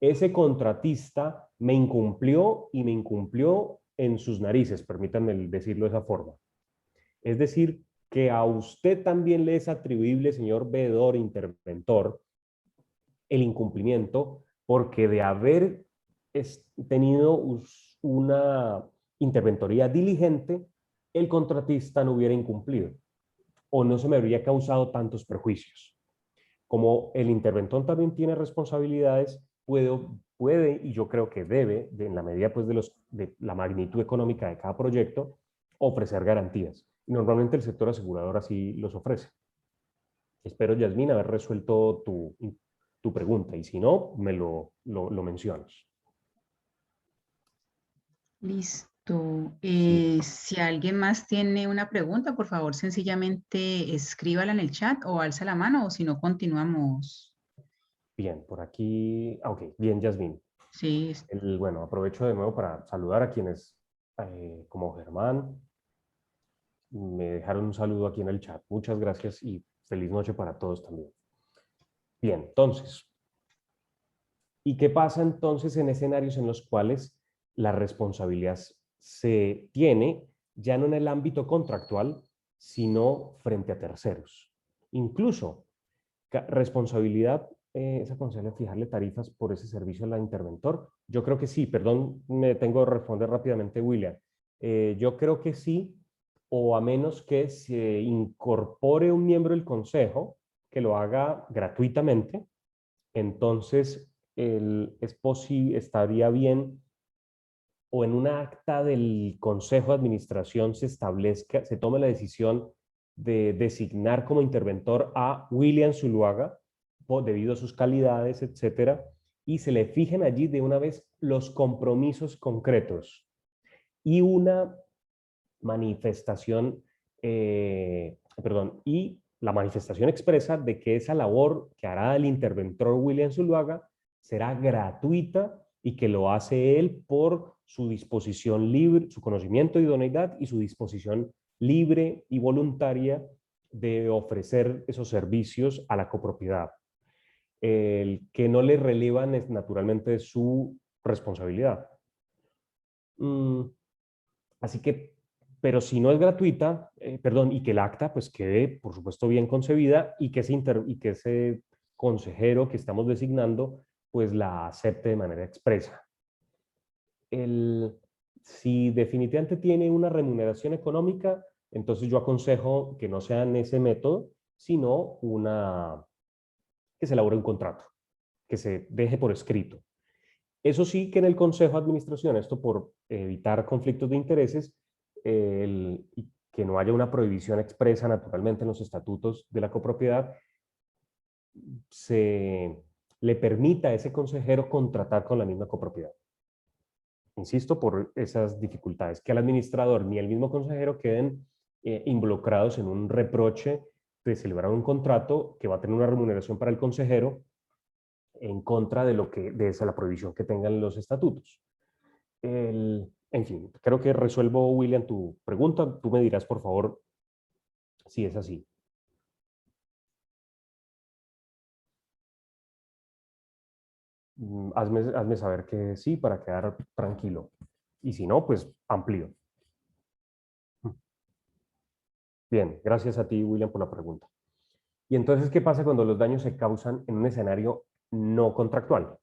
ese contratista me incumplió y me incumplió en sus narices, permítanme decirlo de esa forma. Es decir, que a usted también le es atribuible, señor veedor, interventor, el incumplimiento, porque de haber tenido una interventoría diligente, el contratista no hubiera incumplido o no se me habría causado tantos perjuicios. Como el interventor también tiene responsabilidades, puede y yo creo que debe, en la medida pues de la magnitud económica de cada proyecto, ofrecer garantías. Normalmente el sector asegurador así los ofrece. Espero, Yasmín, haber resuelto tu pregunta, y si no, me lo mencionas. Listo. Sí. Si alguien más tiene una pregunta, por favor, sencillamente escríbala en el chat o alza la mano, o si no, continuamos. Bien, por aquí. Ok, bien, Yasmín. Sí, Bueno, aprovecho de nuevo para saludar a quienes, como Germán, me dejaron un saludo aquí en el chat. Muchas gracias y feliz noche para todos también. Bien, entonces, ¿y qué pasa entonces en escenarios en los cuales la responsabilidad se tiene ya no en el ámbito contractual, sino frente a terceros? Incluso responsabilidad, ¿es aconsejable fijarle tarifas por ese servicio al interventor? Yo creo que sí, perdón, me tengo que responder rápidamente, William. Yo creo que sí, o a menos que se incorpore un miembro del consejo que lo haga gratuitamente, entonces estaría bien, o en una acta del consejo de administración se tome la decisión de designar como interventor a William Zuluaga, debido a sus calidades, etcétera, y se le fijen allí de una vez los compromisos concretos y una manifestación, y la manifestación expresa de que esa labor que hará el interventor William Zuluaga será gratuita y que lo hace él por su disposición libre, su conocimiento de idoneidad y su disposición libre y voluntaria de ofrecer esos servicios a la copropiedad. El que no le relevan es naturalmente su responsabilidad. Así que, pero si no es gratuita, y que el acta pues quede, por supuesto, bien concebida, y que ese consejero que estamos designando pues la acepte de manera expresa. Si definitivamente tiene una remuneración económica, entonces yo aconsejo que no sea en ese método, sino que se elabore un contrato, que se deje por escrito. Eso sí, que en el Consejo de Administración, esto por evitar conflictos de intereses, y que no haya una prohibición expresa naturalmente en los estatutos de la copropiedad, se le permita a ese consejero contratar con la misma copropiedad. Insisto, por esas dificultades, que al administrador ni el mismo consejero queden involucrados en un reproche de celebrar un contrato que va a tener una remuneración para el consejero en contra de la prohibición que tengan los estatutos. En fin, creo que resuelvo, William, tu pregunta. Tú me dirás, por favor, si es así. Hazme saber que sí para quedar tranquilo. Y si no, pues amplío. Bien, gracias a ti, William, por la pregunta. Y entonces, ¿qué pasa cuando los daños se causan en un escenario no contractual?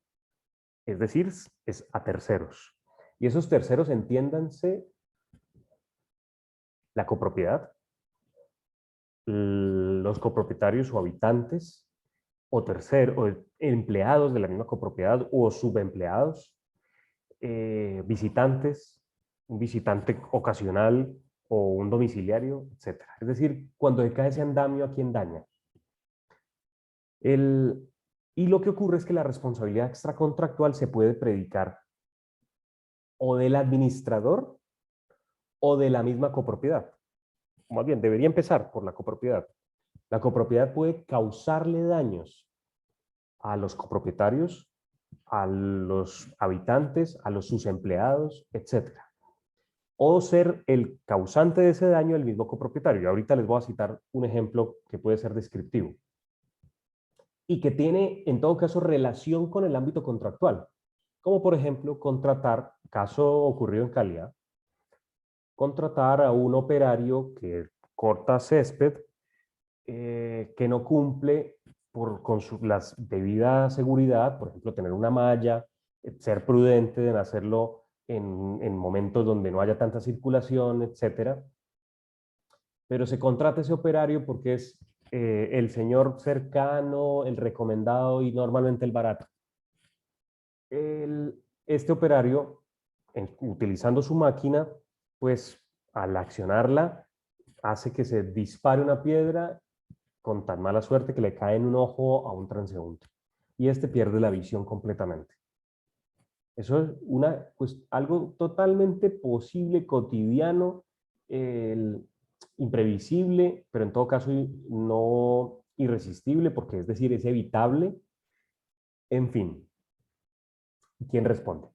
Es decir, es a terceros. Y esos terceros, entiéndanse, la copropiedad, los copropietarios o habitantes, o empleados de la misma copropiedad o subempleados, visitantes, un visitante ocasional o un domiciliario, etc. Es decir, cuando decae ese andamio, ¿a quién daña? Y lo que ocurre es que la responsabilidad extracontractual se puede predicar o del administrador o de la misma copropiedad. Más bien, debería empezar por la copropiedad. La copropiedad puede causarle daños a los copropietarios, a los habitantes, a sus empleados, etc. O ser el causante de ese daño el mismo copropietario. Y ahorita les voy a citar un ejemplo que puede ser descriptivo y que tiene en todo caso relación con el ámbito contractual, como por ejemplo contratar, caso ocurrido en Calidad, contratar a un operario que corta césped, que no cumple con las debidas seguridad, por ejemplo, tener una malla, ser prudente en hacerlo en momentos donde no haya tanta circulación, etcétera. Pero se contrata ese operario porque es el señor cercano, el recomendado y normalmente el barato. Este operario, utilizando su máquina, pues al accionarla, hace que se dispare una piedra con tan mala suerte que le cae en un ojo a un transeúnte. Y este pierde la visión completamente. Eso es pues, algo totalmente posible, cotidiano, imprevisible, pero en todo caso no irresistible, porque es decir, es evitable. En fin, ¿quién responde?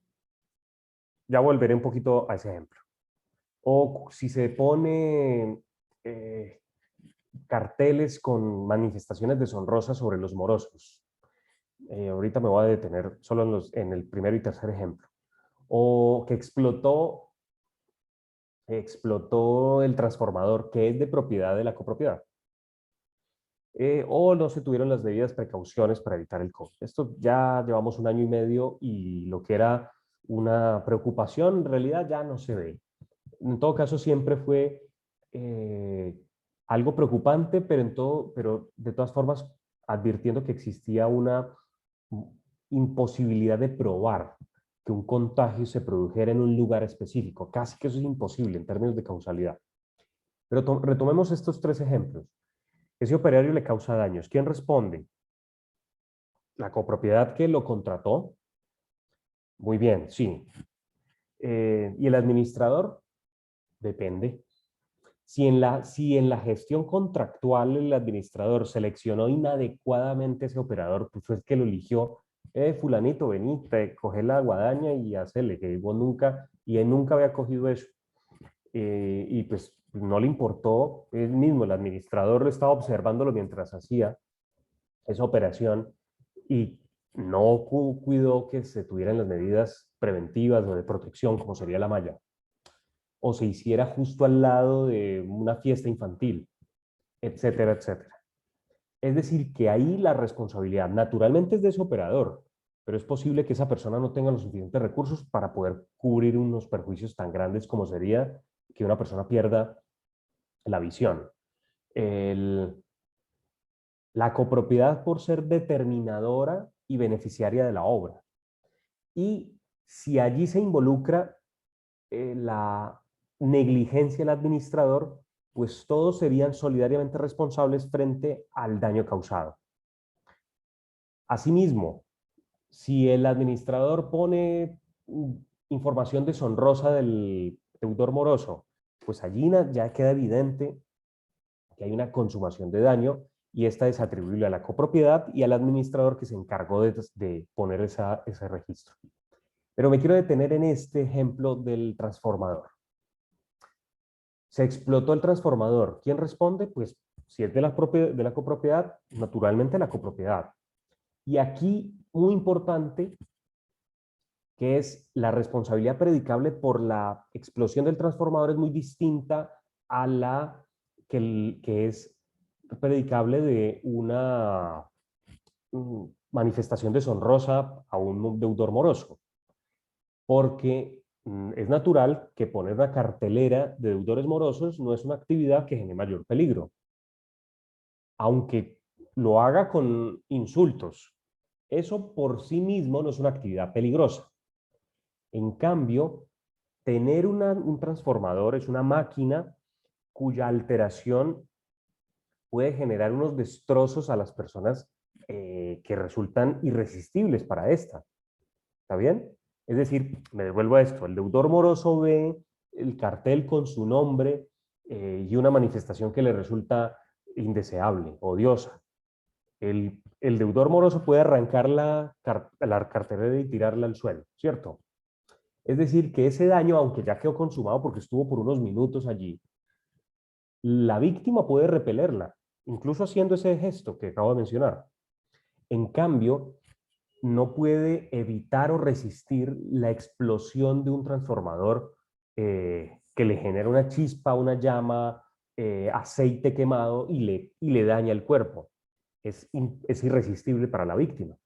Ya volveré un poquito a ese ejemplo. O si se pone carteles con manifestaciones deshonrosas sobre los morosos. Ahorita me voy a detener solo en el primero y tercer ejemplo. O que explotó el transformador que es de propiedad de la copropiedad. O no se tuvieron las debidas precauciones para evitar el COVID. Esto ya llevamos 1 año y medio y lo que era una preocupación en realidad ya no se ve. En todo caso siempre fue algo preocupante, pero de todas formas advirtiendo que existía una imposibilidad de probar que un contagio se produjera en un lugar específico. Casi que eso es imposible en términos de causalidad. Pero retomemos estos 3 ejemplos. Ese operario le causa daños. ¿Quién responde? ¿La copropiedad que lo contrató? Muy bien, sí. ¿Y el administrador? Depende. Si en la gestión contractual el administrador seleccionó inadecuadamente ese operador, pues fue el que lo eligió, fulanito, vení, coge la guadaña y hacele, que vos nunca, y él nunca había cogido eso. Y pues no le importó, él mismo, el administrador, estaba observándolo mientras hacía esa operación y no cuidó que se tuvieran las medidas preventivas o de protección, como sería la malla, o se hiciera justo al lado de una fiesta infantil, etcétera, etcétera. Es decir, que ahí la responsabilidad naturalmente es de ese operador, pero es posible que esa persona no tenga los suficientes recursos para poder cubrir unos perjuicios tan grandes como sería que una persona pierda la visión. La copropiedad por ser determinadora y beneficiaria de la obra. Y si allí se involucra la negligencia del administrador, pues todos serían solidariamente responsables frente al daño causado. Asimismo, si el administrador pone información deshonrosa del deudor moroso, pues allí ya queda evidente que hay una consumación de daño y esta es atribuible a la copropiedad y al administrador que se encargó de poner ese registro. Pero me quiero detener en este ejemplo del transformador. Se explotó el transformador. ¿Quién responde? Pues si es de la copropiedad, naturalmente la copropiedad. Y aquí, muy importante, que es la responsabilidad predicable por la explosión del transformador es muy distinta a la que es predicable de una manifestación deshonrosa a un deudor moroso. Porque es natural que poner una cartelera de deudores morosos no es una actividad que genere mayor peligro. Aunque lo haga con insultos, eso por sí mismo no es una actividad peligrosa. En cambio, tener un transformador es una máquina cuya alteración puede generar unos destrozos a las personas que resultan irresistibles para esta. ¿Está bien? Es decir, me devuelvo a esto, el deudor moroso ve el cartel con su nombre y una manifestación que le resulta indeseable, odiosa. El deudor moroso puede arrancar la cartera y tirarla al suelo, ¿cierto? Es decir, que ese daño, aunque ya quedó consumado porque estuvo por unos minutos allí, la víctima puede repelerla, incluso haciendo ese gesto que acabo de mencionar. En cambio, no puede evitar o resistir la explosión de un transformador que le genera una chispa, una llama, aceite quemado y le daña el cuerpo. Es irresistible para la víctima.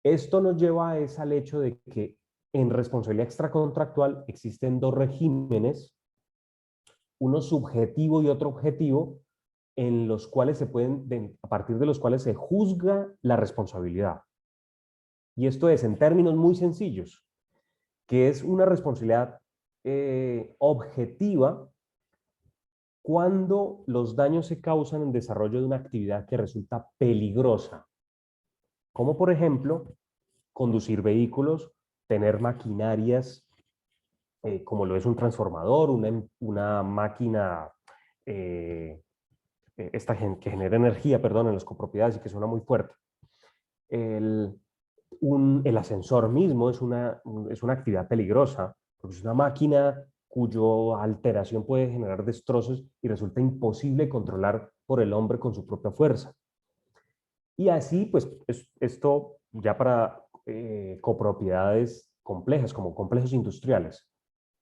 Esto nos lleva al hecho de que en responsabilidad extracontractual existen dos regímenes, uno subjetivo y otro objetivo, en los cuales a partir de los cuales se juzga la responsabilidad. Y esto es, en términos muy sencillos, que es una responsabilidad objetiva cuando los daños se causan en desarrollo de una actividad que resulta peligrosa, como por ejemplo, conducir vehículos, tener maquinarias, como lo es un transformador, una máquina que genera energía, perdón, en las copropiedades y que suena muy fuerte. El ascensor mismo es una actividad peligrosa, porque es una máquina cuya alteración puede generar destrozos y resulta imposible controlar por el hombre con su propia fuerza. Y así, pues, esto ya para copropiedades complejas, como complejos industriales.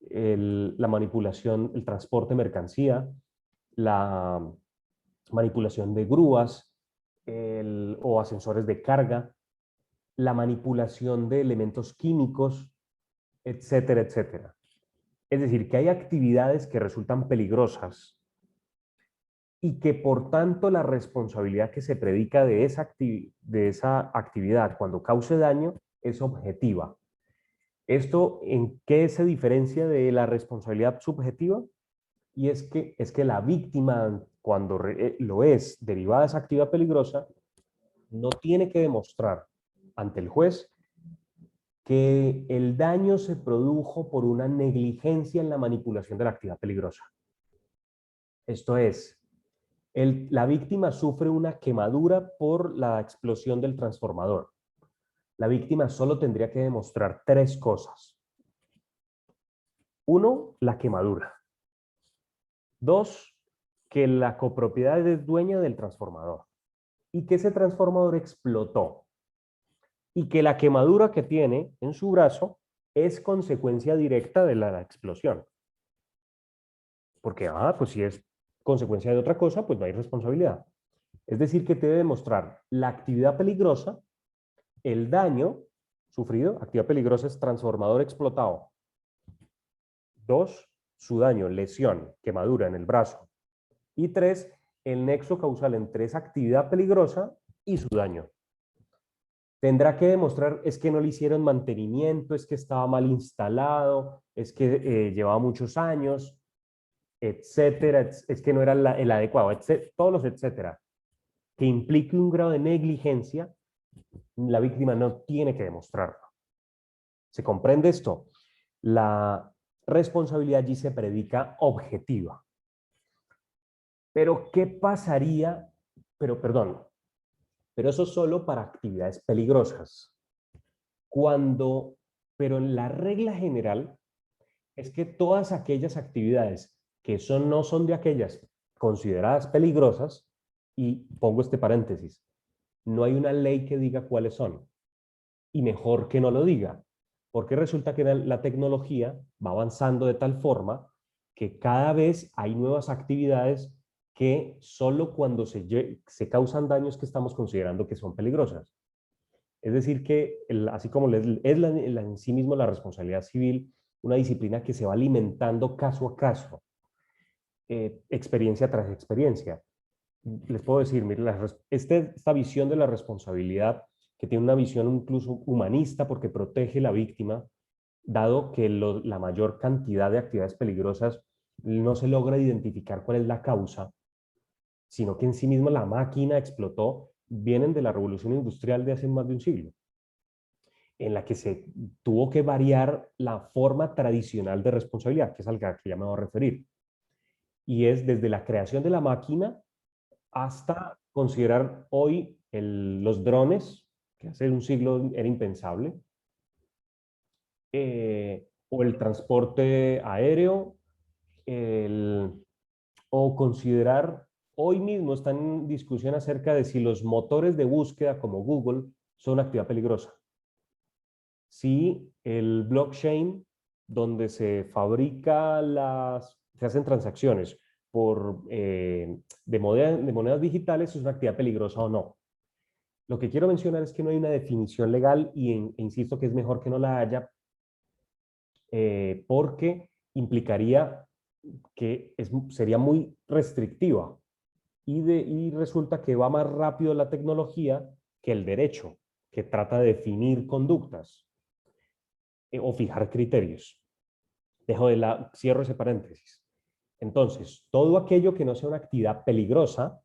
La manipulación, el transporte de mercancía, la manipulación de grúas o ascensores de carga, la manipulación de elementos químicos, etcétera, etcétera. Es decir, que hay actividades que resultan peligrosas y que por tanto la responsabilidad que se predica de esa actividad cuando cause daño es objetiva. ¿Esto en qué se diferencia de la responsabilidad subjetiva? Y es que la víctima, cuando lo es derivada de esa actividad peligrosa, no tiene que demostrar ante el juez que el daño se produjo por una negligencia en la manipulación de la actividad peligrosa. Esto es, la víctima sufre una quemadura por la explosión del transformador. La víctima solo tendría que demostrar tres cosas. Uno, la quemadura. Dos, que la copropiedad es dueña del transformador y que ese transformador explotó y que la quemadura que tiene en su brazo es consecuencia directa de la explosión. Porque, pues si es consecuencia de otra cosa, pues no hay responsabilidad. Es decir, que debe demostrar la actividad peligrosa, el daño sufrido, actividad peligrosa es transformador explotado. Dos, su daño, lesión, quemadura en el brazo. Y tres, el nexo causal entre esa actividad peligrosa y su daño. Tendrá que demostrar es que no le hicieron mantenimiento, es que estaba mal instalado, es que llevaba muchos años, etcétera, es que no era el adecuado, todos los etcétera, que implique un grado de negligencia, la víctima no tiene que demostrarlo. ¿Se comprende esto? La responsabilidad allí se predica objetiva. Pero, ¿qué pasaría? Pero eso solo para actividades peligrosas. Pero en la regla general es que todas aquellas actividades que no son de aquellas consideradas peligrosas, y pongo este paréntesis, no hay una ley que diga cuáles son, y mejor que no lo diga, porque resulta que la tecnología va avanzando de tal forma que cada vez hay nuevas actividades que solo cuando se causan daños que estamos considerando que son peligrosas. Es decir, que así como es en sí mismo la responsabilidad civil, una disciplina que se va alimentando caso a caso, experiencia tras experiencia. Les puedo decir, mire, esta visión de la responsabilidad, que tiene una visión incluso humanista porque protege a la víctima, dado que la mayor cantidad de actividades peligrosas no se logra identificar cuál es la causa, sino que en sí misma la máquina explotó, vienen de la revolución industrial de hace más de un siglo, en la que se tuvo que variar la forma tradicional de responsabilidad, que es a la que ya me voy a referir. Y es desde la creación de la máquina hasta considerar hoy los drones, que hace un siglo era impensable, o el transporte aéreo, o considerar, hoy mismo están en discusión acerca de si los motores de búsqueda como Google son actividad peligrosa. Si el blockchain, donde se fabrica se hacen transacciones de monedas digitales, es una actividad peligrosa o no. Lo que quiero mencionar es que no hay una definición legal e insisto que es mejor que no la haya, porque implicaría que sería muy restrictiva y resulta que va más rápido la tecnología que el derecho, que trata de definir conductas o fijar criterios. Cierro ese paréntesis. Entonces, todo aquello que no sea una actividad peligrosa,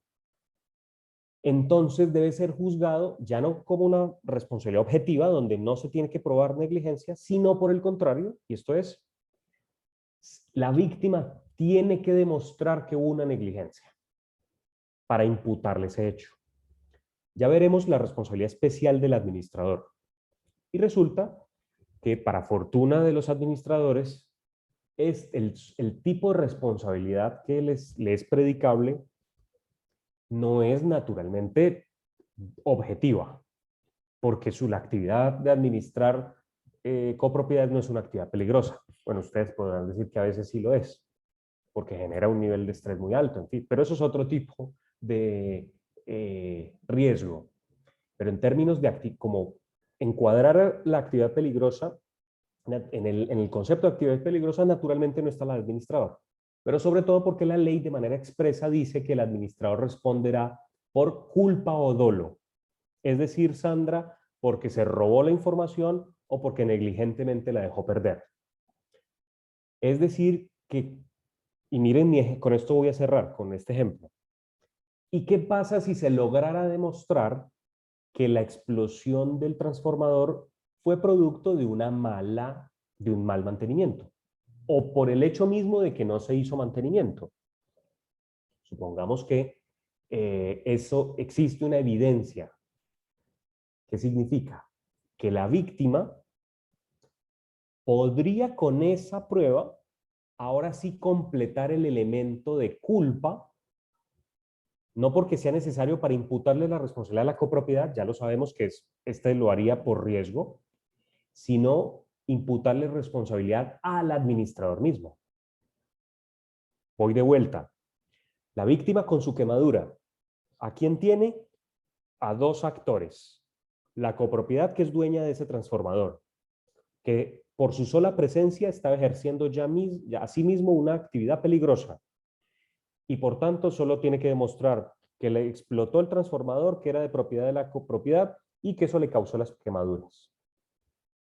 entonces debe ser juzgado ya no como una responsabilidad objetiva donde no se tiene que probar negligencia, sino por el contrario, y esto es, la víctima tiene que demostrar que hubo una negligencia para imputarle ese hecho. Ya veremos la responsabilidad especial del administrador. Y resulta que para fortuna de los administradores, es el tipo de responsabilidad que les es predicable no es naturalmente objetiva, porque la actividad de administrar copropiedades no es una actividad peligrosa. Bueno, ustedes podrán decir que a veces sí lo es, porque genera un nivel de estrés muy alto, en fin, pero eso es otro tipo de riesgo. Pero en términos de como encuadrar la actividad peligrosa, en el concepto de actividad peligrosa naturalmente no está el administrador, pero sobre todo porque la ley de manera expresa dice que el administrador responderá por culpa o dolo. Es decir, Sandra, porque se robó la información o porque negligentemente la dejó perder. Es decir, y miren, con esto voy a cerrar con este ejemplo. ¿Y qué pasa si se lograra demostrar que la explosión del transformador fue producto de un mal mantenimiento? O por el hecho mismo de que no se hizo mantenimiento. Supongamos que eso existe una evidencia. ¿Qué significa? Que la víctima podría con esa prueba ahora sí completar el elemento de culpa, no porque sea necesario para imputarle la responsabilidad a la copropiedad, ya lo sabemos que este lo haría por riesgo, sino imputarle responsabilidad al administrador mismo. Voy de vuelta. La víctima con su quemadura, ¿a quién tiene? A dos actores. La copropiedad, que es dueña de ese transformador, que por su sola presencia está ejerciendo ya a sí mismo una actividad peligrosa y por tanto solo tiene que demostrar que le explotó el transformador, que era de propiedad de la copropiedad y que eso le causó las quemaduras.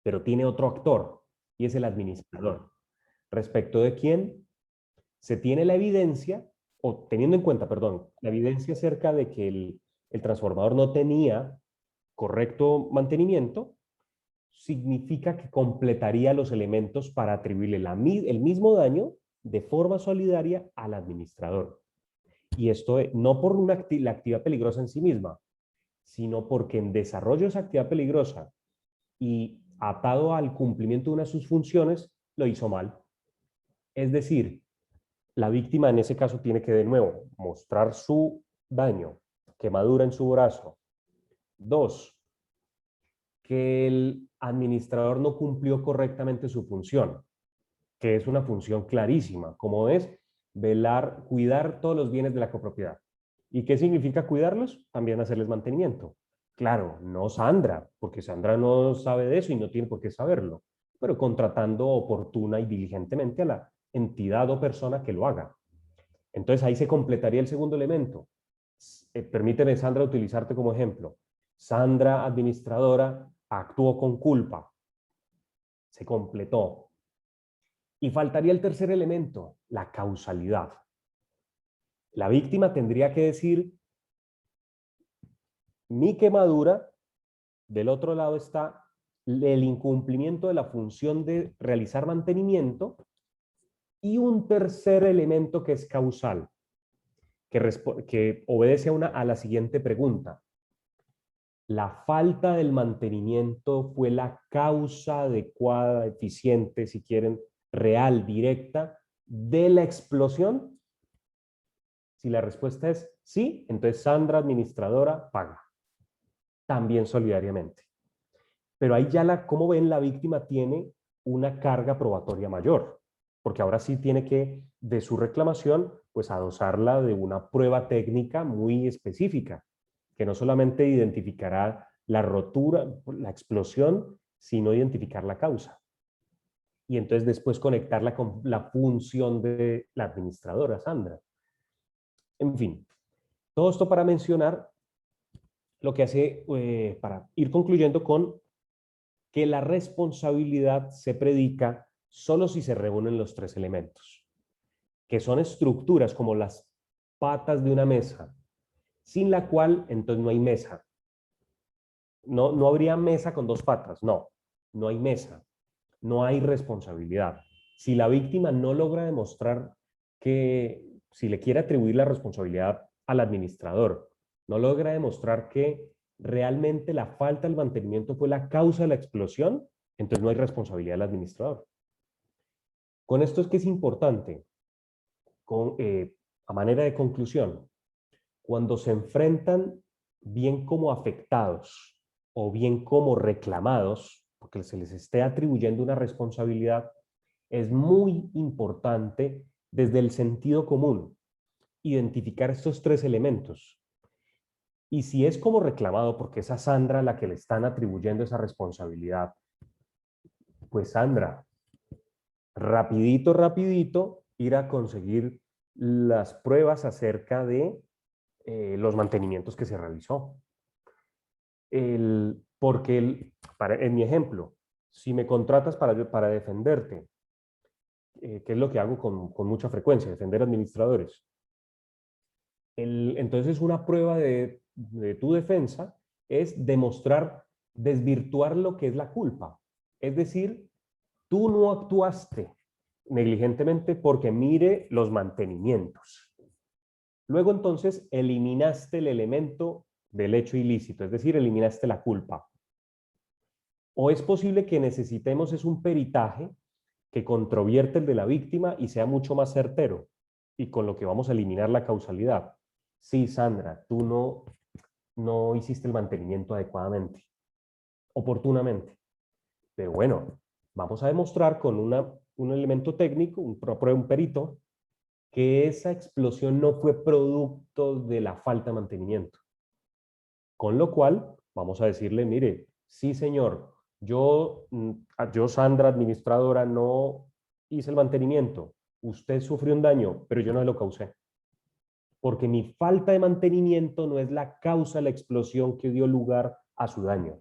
Pero tiene otro actor y es el administrador. ¿Respecto de quién? Se tiene la evidencia, o teniendo en cuenta, perdón, la evidencia acerca de que el transformador no tenía correcto mantenimiento, significa que completaría los elementos para atribuirle el mismo daño de forma solidaria al administrador. Y esto no por la actividad peligrosa en sí misma, sino porque en desarrollo de esa actividad peligrosa y atado al cumplimiento de una de sus funciones, lo hizo mal. Es decir, la víctima en ese caso tiene que de nuevo mostrar su daño, quemadura en su brazo. 2, que el administrador no cumplió correctamente su función, que es una función clarísima, como es cuidar todos los bienes de la copropiedad. ¿Y qué significa cuidarlos? También hacerles mantenimiento. Claro, no Sandra, porque Sandra no sabe de eso y no tiene por qué saberlo, pero contratando oportuna y diligentemente a la entidad o persona que lo haga. Entonces ahí se completaría el segundo elemento. Permíteme, Sandra, utilizarte como ejemplo. Sandra, administradora, actuó con culpa. Se completó. Y faltaría el tercer elemento, la causalidad. La víctima tendría que decir, mi quemadura, del otro lado está el incumplimiento de la función de realizar mantenimiento y un tercer elemento que es causal, que obedece a la siguiente pregunta. ¿La falta del mantenimiento fue la causa adecuada, eficiente, si quieren, real, directa, de la explosión? Si la respuesta es sí, entonces Sandra, administradora, paga. También solidariamente. Pero ahí ya, como ven, la víctima tiene una carga probatoria mayor, porque ahora sí tiene que, de su reclamación, pues adosarla de una prueba técnica muy específica, que no solamente identificará la rotura, la explosión, sino identificar la causa. Y entonces después conectarla con la función de la administradora, Sandra. En fin, todo esto para mencionar lo que hace, para ir concluyendo con que la responsabilidad se predica solo si se reúnen los tres elementos, que son estructuras como las patas de una mesa, sin la cual entonces no hay mesa. No habría mesa con dos patas, no hay mesa, no hay responsabilidad. Si la víctima no logra demostrar que, si le quiere atribuir la responsabilidad al administrador, no logra demostrar que realmente la falta del mantenimiento fue la causa de la explosión, entonces no hay responsabilidad del administrador. Con esto es que es importante, a manera de conclusión, cuando se enfrentan bien como afectados o bien como reclamados, porque se les esté atribuyendo una responsabilidad, es muy importante desde el sentido común identificar estos tres elementos. Y si es como reclamado, porque es a Sandra la que le están atribuyendo esa responsabilidad, pues Sandra, rapidito, ir a conseguir las pruebas acerca de los mantenimientos que se realizó. Porque en mi ejemplo, si me contratas para defenderte, que es lo que hago con mucha frecuencia, defender administradores, entonces una prueba de tu defensa es demostrar, desvirtuar lo que es la culpa. Es decir, tú no actuaste negligentemente porque mire los mantenimientos. Luego entonces eliminaste el elemento del hecho ilícito, es decir, eliminaste la culpa. O es posible que necesitemos un peritaje que controvierte el de la víctima y sea mucho más certero, y con lo que vamos a eliminar la causalidad. Sí, Sandra, tú no hiciste el mantenimiento adecuadamente, oportunamente. Pero bueno, vamos a demostrar con un elemento técnico, un perito, que esa explosión no fue producto de la falta de mantenimiento. Con lo cual, vamos a decirle, mire, sí señor, yo Sandra, administradora, no hice el mantenimiento. Usted sufrió un daño, pero yo no lo causé. Porque mi falta de mantenimiento no es la causa de la explosión que dio lugar a su daño.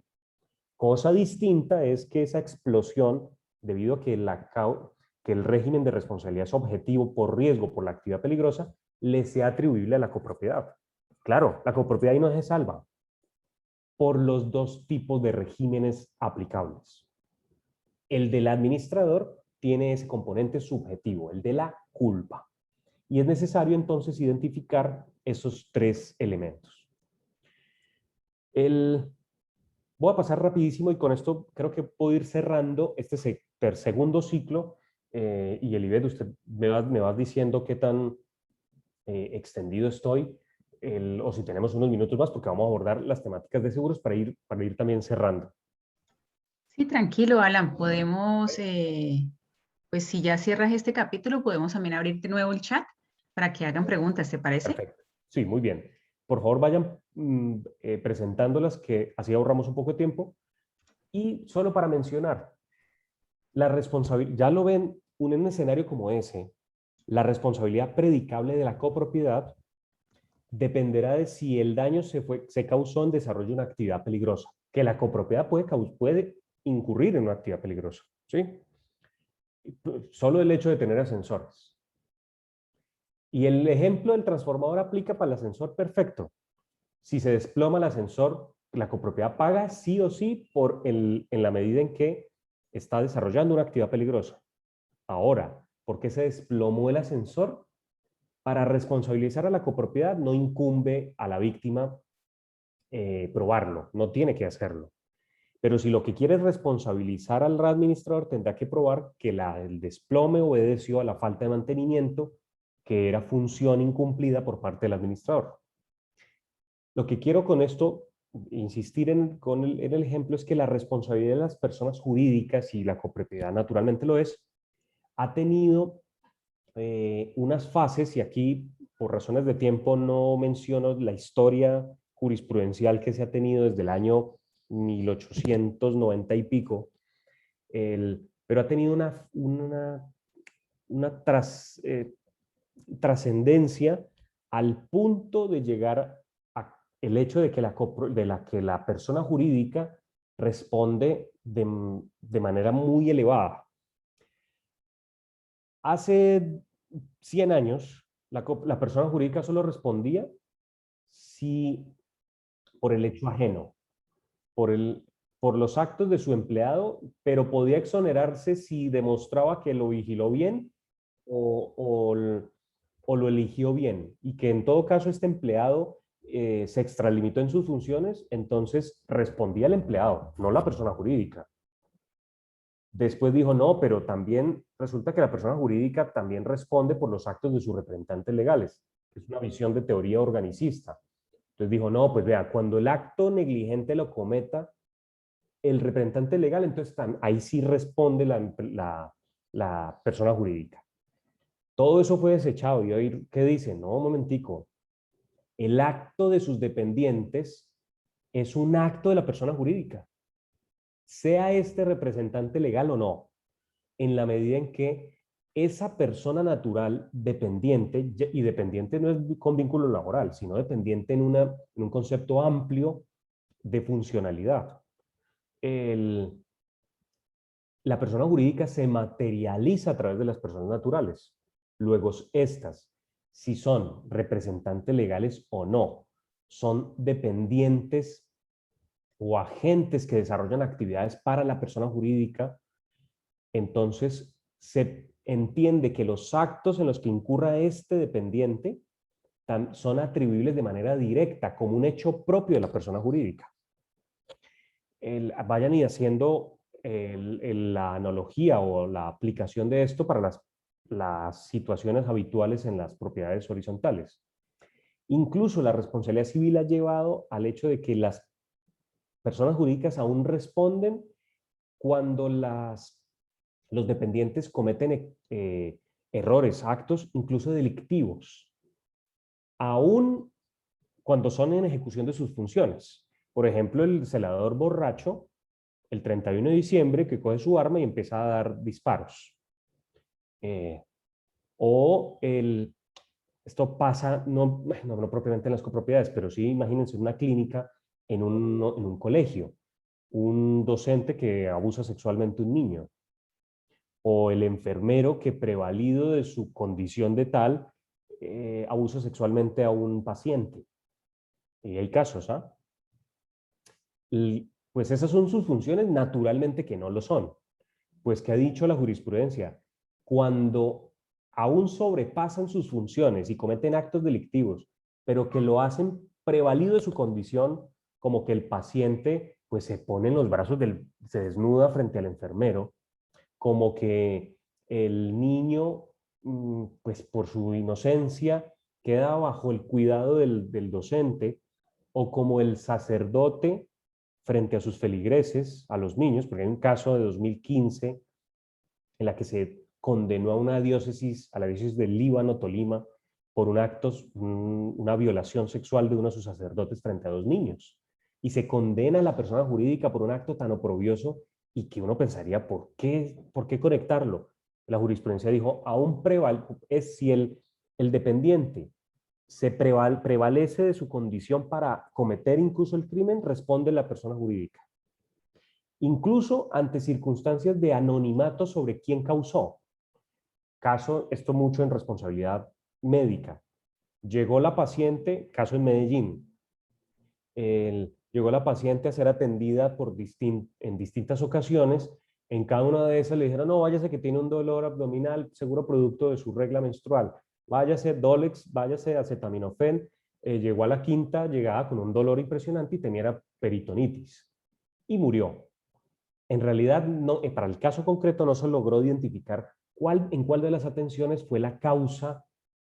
Cosa distinta es que esa explosión, debido a que el régimen de responsabilidad es objetivo por riesgo, por la actividad peligrosa, le sea atribuible a la copropiedad. Claro, la copropiedad ahí no se salva por los dos tipos de regímenes aplicables. El del administrador tiene ese componente subjetivo, el de la culpa. Y es necesario entonces identificar esos tres elementos. Voy a pasar rapidísimo y con esto creo que puedo ir cerrando este segundo ciclo, y Elibet, usted me vas diciendo qué tan extendido estoy, o si tenemos unos minutos más, porque vamos a abordar las temáticas de seguros para ir también cerrando. Sí, tranquilo, Alan. Podemos, pues si ya cierras este capítulo, podemos también abrir de nuevo el chat para que hagan preguntas, ¿te parece? Perfecto. Sí, muy bien. Por favor, vayan presentándolas, que así ahorramos un poco de tiempo. Y solo para mencionar, la responsabilidad, ya lo ven, en un escenario como ese, la responsabilidad predicable de la copropiedad dependerá de si el daño se causó en desarrollo de una actividad peligrosa, que la copropiedad puede incurrir en una actividad peligrosa, ¿sí? Solo el hecho de tener ascensores. Y el ejemplo del transformador aplica para el ascensor perfecto. Si se desploma el ascensor, la copropiedad paga sí o sí en la medida en que está desarrollando una actividad peligrosa. Ahora, ¿por qué se desplomó el ascensor? Para responsabilizar a la copropiedad no incumbe a la víctima probarlo, no tiene que hacerlo. Pero si lo que quiere es responsabilizar al administrador, tendrá que probar que el desplome obedeció a la falta de mantenimiento, que era función incumplida por parte del administrador. Lo que quiero con esto, insistir en el ejemplo, es que la responsabilidad de las personas jurídicas, y la copropiedad naturalmente lo es, ha tenido unas fases, y aquí por razones de tiempo no menciono la historia jurisprudencial que se ha tenido desde el año 1890 y pico, pero ha tenido una trascendencia al punto de llegar a el hecho de que la persona jurídica responde de manera muy elevada. Hace 100 años, la persona jurídica solo respondía si por el hecho ajeno, por los actos de su empleado, pero podía exonerarse si demostraba que lo vigiló bien o lo eligió bien, y que en todo caso este empleado se extralimitó en sus funciones, entonces respondía el empleado, no la persona jurídica. Después dijo, no, pero también resulta que la persona jurídica también responde por los actos de sus representantes legales. Es una visión de teoría organicista. Entonces dijo, no, pues vea, cuando el acto negligente lo cometa el representante legal, entonces ahí sí responde la persona jurídica. Todo eso fue desechado, y hoy, ¿qué dice? No, un momentico. El acto de sus dependientes es un acto de la persona jurídica, sea este representante legal o no, en la medida en que esa persona natural dependiente, y dependiente no es con vínculo laboral, sino dependiente en un concepto amplio de funcionalidad. La persona jurídica se materializa a través de las personas naturales. Luego, estas, si son representantes legales o no, son dependientes o agentes que desarrollan actividades para la persona jurídica, entonces se entiende que los actos en los que incurra este dependiente son atribuibles de manera directa como un hecho propio de la persona jurídica. Vayan y haciendo la analogía o la aplicación de esto para las situaciones habituales en las propiedades horizontales. Incluso la responsabilidad civil ha llevado al hecho de que las personas jurídicas aún responden cuando los dependientes cometen errores, actos incluso delictivos, aún cuando son en ejecución de sus funciones. Por ejemplo, el celador borracho, el 31 de diciembre, que coge su arma y empieza a dar disparos. Esto pasa, no propiamente en las copropiedades, pero sí, imagínense una clínica en un colegio, un docente que abusa sexualmente a un niño, o el enfermero que, prevalido de su condición de tal, abusa sexualmente a un paciente. Y hay casos, ¿ah? Pues esas son sus funciones, naturalmente que no lo son. Pues, ¿qué ha dicho la jurisprudencia? Cuando aún sobrepasan sus funciones y cometen actos delictivos, pero que lo hacen prevalido de su condición, como que el paciente pues se pone en los brazos se desnuda frente al enfermero, como que el niño pues por su inocencia queda bajo el cuidado del docente, o como el sacerdote frente a sus feligreses, a los niños, porque hay un caso de 2015 en la que se condenó a la diócesis del Líbano, Tolima, por una violación sexual de uno de sus sacerdotes frente a 2 niños. Y se condena a la persona jurídica por un acto tan oprobioso, y que uno pensaría, ¿por qué conectarlo? La jurisprudencia dijo, aún es si el dependiente prevalece de su condición para cometer incluso el crimen, responde la persona jurídica. Incluso ante circunstancias de anonimato sobre quién causó. Esto mucho en responsabilidad médica. Llegó la paciente, caso en Medellín, llegó la paciente a ser atendida en distintas ocasiones. En cada una de esas le dijeron, no, váyase que tiene un dolor abdominal, seguro producto de su regla menstrual. váyase Dolex, váyase acetaminofén, llegó a la quinta, llegaba con un dolor impresionante y tenía peritonitis y murió. En realidad, no, para el caso concreto no se logró identificar en cuál de las atenciones fue la causa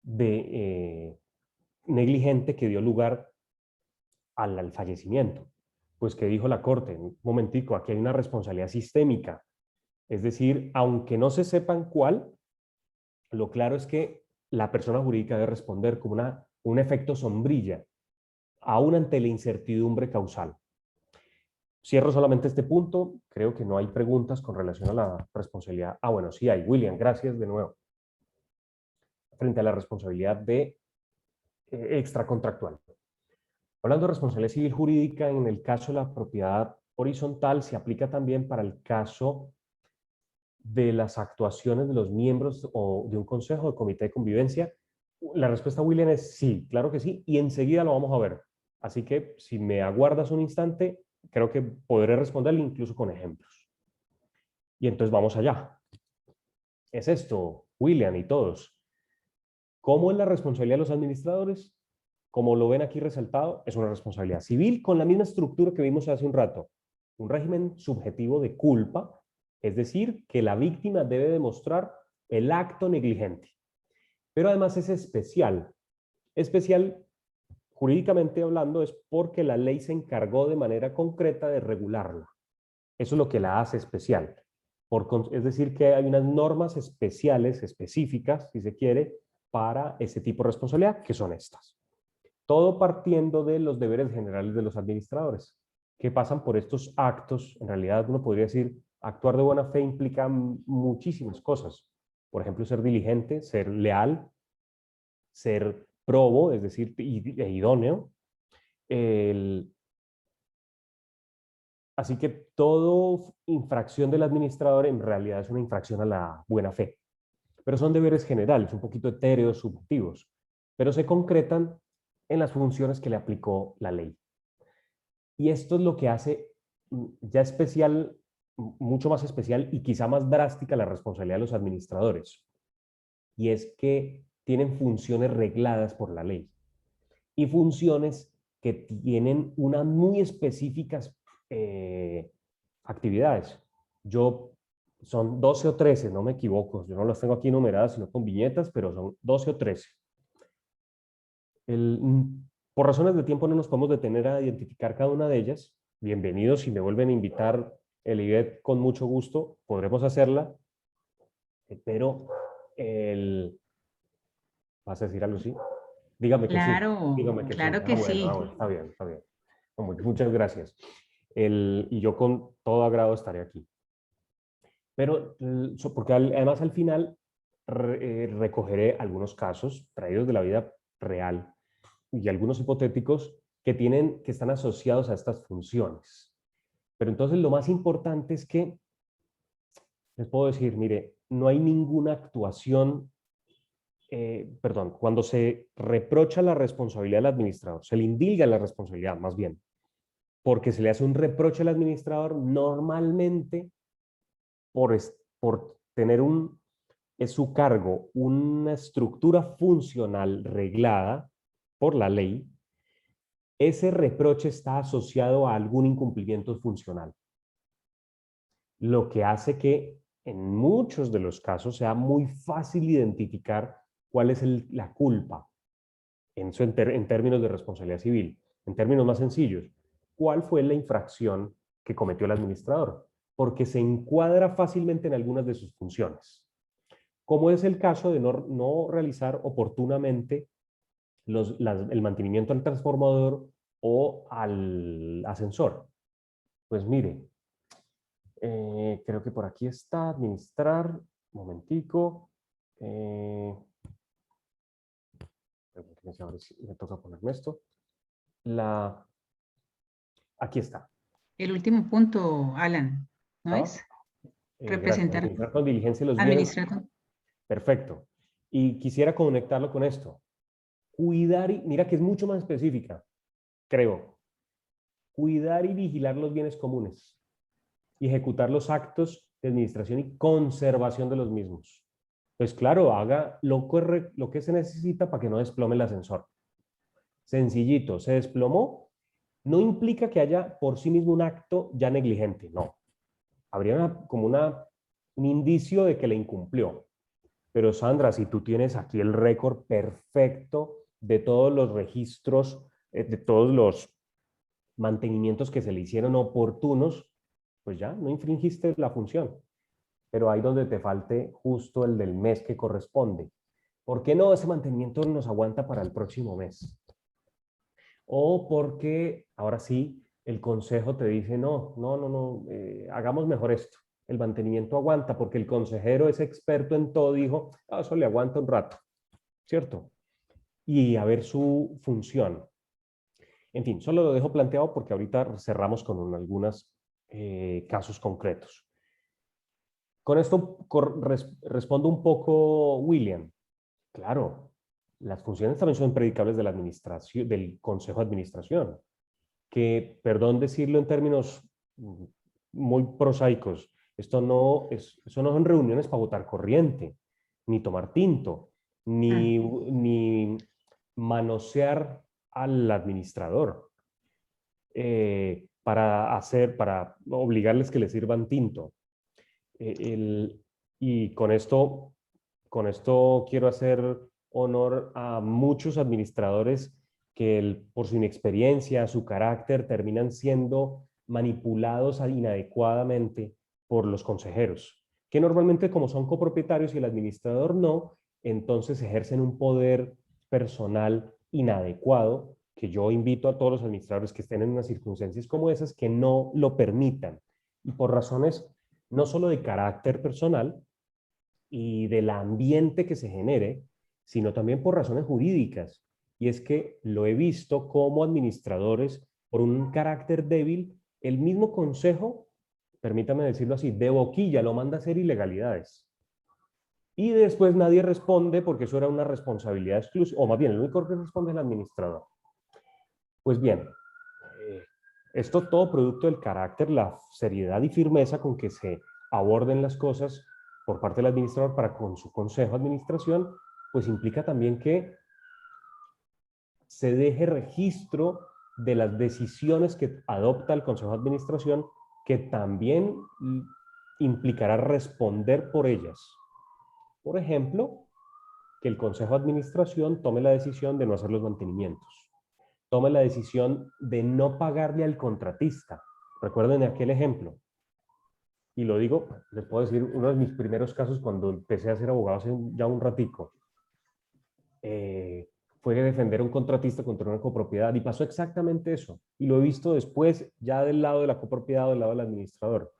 de negligente que dio lugar al fallecimiento. Pues, ¿qué dijo la Corte? Un momentico, aquí hay una responsabilidad sistémica. Es decir, aunque no se sepan cuál, lo claro es que la persona jurídica debe responder como un efecto sombrilla, aún ante la incertidumbre causal. Cierro solamente este punto. Creo que no hay preguntas con relación a la responsabilidad. Ah, bueno, sí hay. William, gracias de nuevo. Frente a la responsabilidad de extracontractual. Hablando de responsabilidad civil jurídica, en el caso de la propiedad horizontal, se aplica también para el caso de las actuaciones de los miembros o de un consejo de comité de convivencia. La respuesta, William, es sí, claro que sí, y enseguida lo vamos a ver. Así que si me aguardas un instante, creo que podré responderle incluso con ejemplos. Y entonces vamos allá. Es esto, William y todos. ¿Cómo es la responsabilidad de los administradores? Como lo ven aquí resaltado, es una responsabilidad civil con la misma estructura que vimos hace un rato. Un régimen subjetivo de culpa, es decir, que la víctima debe demostrar el acto negligente. Pero además es especial. Especial, jurídicamente hablando, es porque la ley se encargó de manera concreta de regularla. Eso es lo que la hace especial. Es decir, que hay unas normas especiales, específicas, si se quiere, para ese tipo de responsabilidad, que son estas. Todo partiendo de los deberes generales de los administradores, que pasan por estos actos. En realidad, uno podría decir, actuar de buena fe implica muchísimas cosas. Por ejemplo, ser diligente, ser leal, ser probo, es decir, idóneo. Así que toda infracción del administrador en realidad es una infracción a la buena fe. Pero son deberes generales, un poquito etéreos, subjetivos, pero se concretan en las funciones que le aplicó la ley. Y esto es lo que hace ya especial, mucho más especial y quizá más drástica la responsabilidad de los administradores. Y es que tienen funciones regladas por la ley y funciones que tienen unas muy específicas actividades. Son 12 o 13, no me equivoco, yo no las tengo aquí numeradas, sino con viñetas, pero son 12 o 13. Por razones de tiempo no nos podemos detener a identificar cada una de ellas. Bienvenidos, si me vuelven a invitar el IBET, con mucho gusto podremos hacerla, pero ¿vas a decir algo así? Dígame que sí, Claro, dígame que sí. claro Ah, que bueno, sí. está bien, está bien. Muchas gracias. Y yo con todo agrado estaré aquí. Pero, porque además al final recogeré algunos casos traídos de la vida real y algunos hipotéticos que están asociados a estas funciones. Pero entonces lo más importante es que, les puedo decir, mire, no hay ninguna actuación, perdón, cuando se reprocha la responsabilidad del administrador, se le indilga la responsabilidad más bien, porque se le hace un reproche al administrador normalmente por tener es su cargo una estructura funcional reglada por la ley. Ese reproche está asociado a algún incumplimiento funcional, lo que hace que en muchos de los casos sea muy fácil identificar cuál es la culpa en términos de responsabilidad civil. En términos más sencillos, ¿cuál fue la infracción que cometió el administrador? Porque se encuadra fácilmente en algunas de sus funciones, como es el caso de no realizar oportunamente el mantenimiento al transformador o al ascensor. Pues mire, creo que por aquí está, administrar, un momentico. Ahora sí me toca ponerme esto. Aquí está. El último punto, Alan, ¿no ¿Ah? es? Gracias. Representar, Administrar con diligencia los bienes. administrar con... Perfecto. Y quisiera conectarlo con esto. Cuidar, mira que es mucho más específica, creo. Cuidar y vigilar los bienes comunes y ejecutar los actos de administración y conservación de los mismos. Pues claro, haga lo que se necesita para que no desplome el ascensor. Sencillito, se desplomó, no implica que haya por sí mismo un acto ya negligente, no. Habría un indicio de que le incumplió. Pero Sandra, si tú tienes aquí el récord perfecto de todos los registros, de todos los mantenimientos que se le hicieron oportunos, pues ya no infringiste la función. Pero ahí donde te falte justo el del mes que corresponde. ¿Por qué no ese mantenimiento nos aguanta para el próximo mes? O porque ahora sí el consejo te dice, no, hagamos mejor esto. El mantenimiento aguanta porque el consejero es experto en todo, dijo, eso le aguanta un rato, ¿cierto? Y a ver su función. En fin, solo lo dejo planteado porque ahorita cerramos con algunos casos concretos. Con esto respondo un poco, William. Claro, las funciones también son predicables de la administración, del Consejo de Administración, que, perdón decirlo en términos muy prosaicos, eso no son reuniones para votar corriente, ni tomar tinto, ni manosear al administrador para obligarles que les sirvan tinto. Y con esto quiero hacer honor a muchos administradores que por su inexperiencia, su carácter, terminan siendo manipulados inadecuadamente por los consejeros, que normalmente como son copropietarios y el administrador no, entonces ejercen un poder personal inadecuado, que yo invito a todos los administradores que estén en unas circunstancias como esas que no lo permitan. Y por razones no solo de carácter personal y del ambiente que se genere, sino también por razones jurídicas. Y es que lo he visto como administradores, por un carácter débil, el mismo consejo, permítame decirlo así, de boquilla lo manda a hacer ilegalidades. Y después nadie responde porque eso era una responsabilidad exclusiva, o más bien el único que responde es el administrador. Pues bien, esto todo producto del carácter, la seriedad y firmeza con que se aborden las cosas por parte del administrador para con su consejo de administración, pues implica también que se deje registro de las decisiones que adopta el consejo de administración, que también implicará responder por ellas. Por ejemplo, que el consejo de administración tome la decisión de no hacer los mantenimientos, tome la decisión de no pagarle al contratista. Recuerden aquel ejemplo. Y lo digo, les puedo decir, uno de mis primeros casos cuando empecé a ser abogado hace ya un ratico, fue defender a un contratista contra una copropiedad y pasó exactamente eso. Y lo he visto después ya del lado de la copropiedad o del lado del administrador.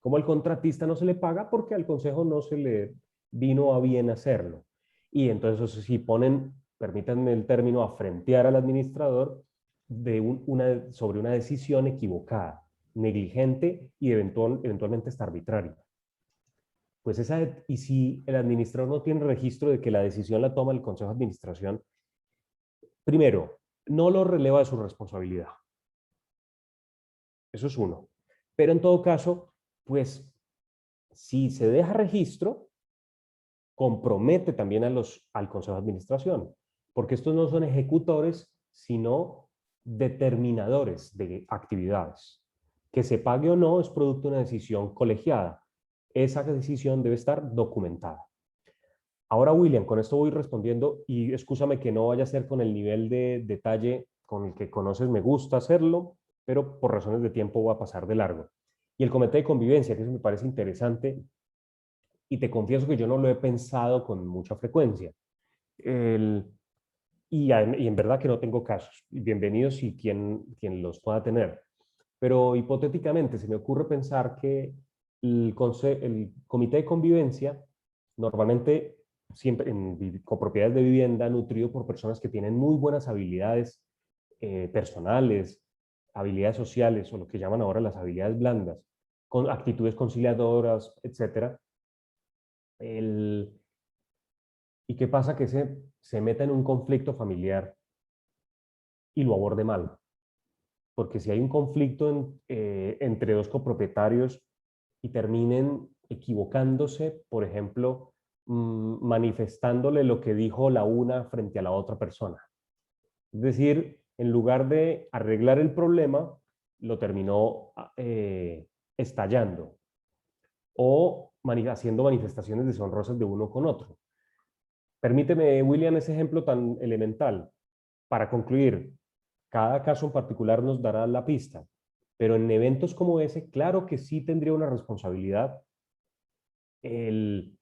Como el contratista no se le paga porque al consejo no se le vino a bien hacerlo. Y entonces si ponen, permítanme el término, afrentear al administrador sobre una decisión equivocada, negligente y eventualmente está arbitraria. Pues y si el administrador no tiene registro de que la decisión la toma el Consejo de Administración, primero, no lo releva de su responsabilidad. Eso es uno. Pero en todo caso, pues, si se deja registro, compromete también al Consejo de Administración, porque estos no son ejecutores, sino determinadores de actividades. Que se pague o no es producto de una decisión colegiada. Esa decisión debe estar documentada. Ahora, William, con esto voy respondiendo y excúsame que no vaya a ser con el nivel de detalle con el que conoces, me gusta hacerlo, pero por razones de tiempo voy a pasar de largo. Y el comité de convivencia, que eso me parece interesante, y te confieso que yo no lo he pensado con mucha frecuencia. Y en verdad que no tengo casos. Bienvenidos si quien los pueda tener. Pero hipotéticamente se me ocurre pensar que el comité de convivencia normalmente siempre en copropiedades de vivienda nutrido por personas que tienen muy buenas habilidades personales, habilidades sociales o lo que llaman ahora las habilidades blandas, con actitudes conciliadoras, etc. ¿Y qué pasa? Que se meta en un conflicto familiar y lo aborde mal. Porque si hay un conflicto entre dos copropietarios y terminen equivocándose, por ejemplo, manifestándole lo que dijo la una frente a la otra persona. Es decir, en lugar de arreglar el problema, lo terminó estallando o haciendo manifestaciones deshonrosas de uno con otro. Permíteme, William, ese ejemplo tan elemental. Para concluir, cada caso en particular nos dará la pista, pero en eventos como ese, claro que sí tendría una responsabilidad el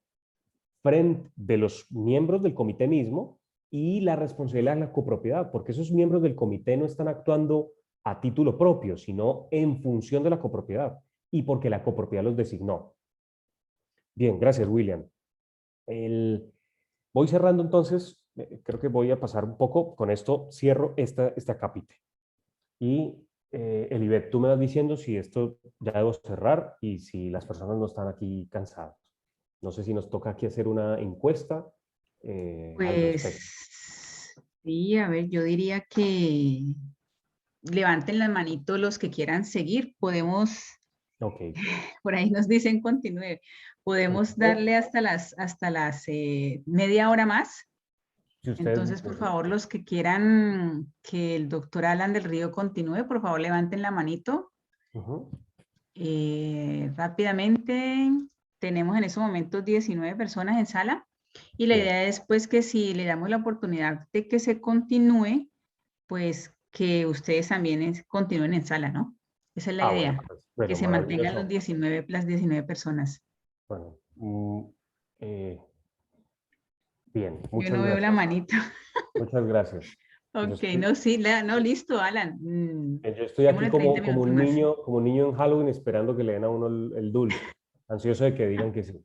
frente de los miembros del comité mismo y la responsabilidad de la copropiedad, porque esos miembros del comité no están actuando a título propio, sino en función de la copropiedad y porque la copropiedad los designó. Bien, gracias, William. Voy cerrando entonces, creo que voy a pasar un poco, con esto cierro esta capítulo. Y Elibet, tú me vas diciendo si esto ya debo cerrar y si las personas no están aquí cansadas. No sé si nos toca aquí hacer una encuesta al respecto. Pues sí, a ver, yo diría que levanten las manitos los que quieran seguir. Podemos, Ok. por ahí nos dicen continúe. Podemos darle hasta las media hora más. Si usted, Entonces, por favor, los que quieran que el doctor Alan del Río continúe, por favor, levanten la manito. Rápidamente, tenemos en estos momentos 19 personas en sala y la idea es pues que si le damos la oportunidad de que se continúe, pues que ustedes también continúen en sala, ¿no? Esa es la idea, bueno, pues, que bueno, se mantengan maravilloso. las 19 personas. Bueno, bien, Yo muchas no veo la gracias. manito. Muchas gracias. Ok, no, sí, no, listo, Alan. Yo estoy aquí Démosle 30 como minutos más. como un niño en Halloween esperando que le den a uno el dulce, ansioso de que digan que sí.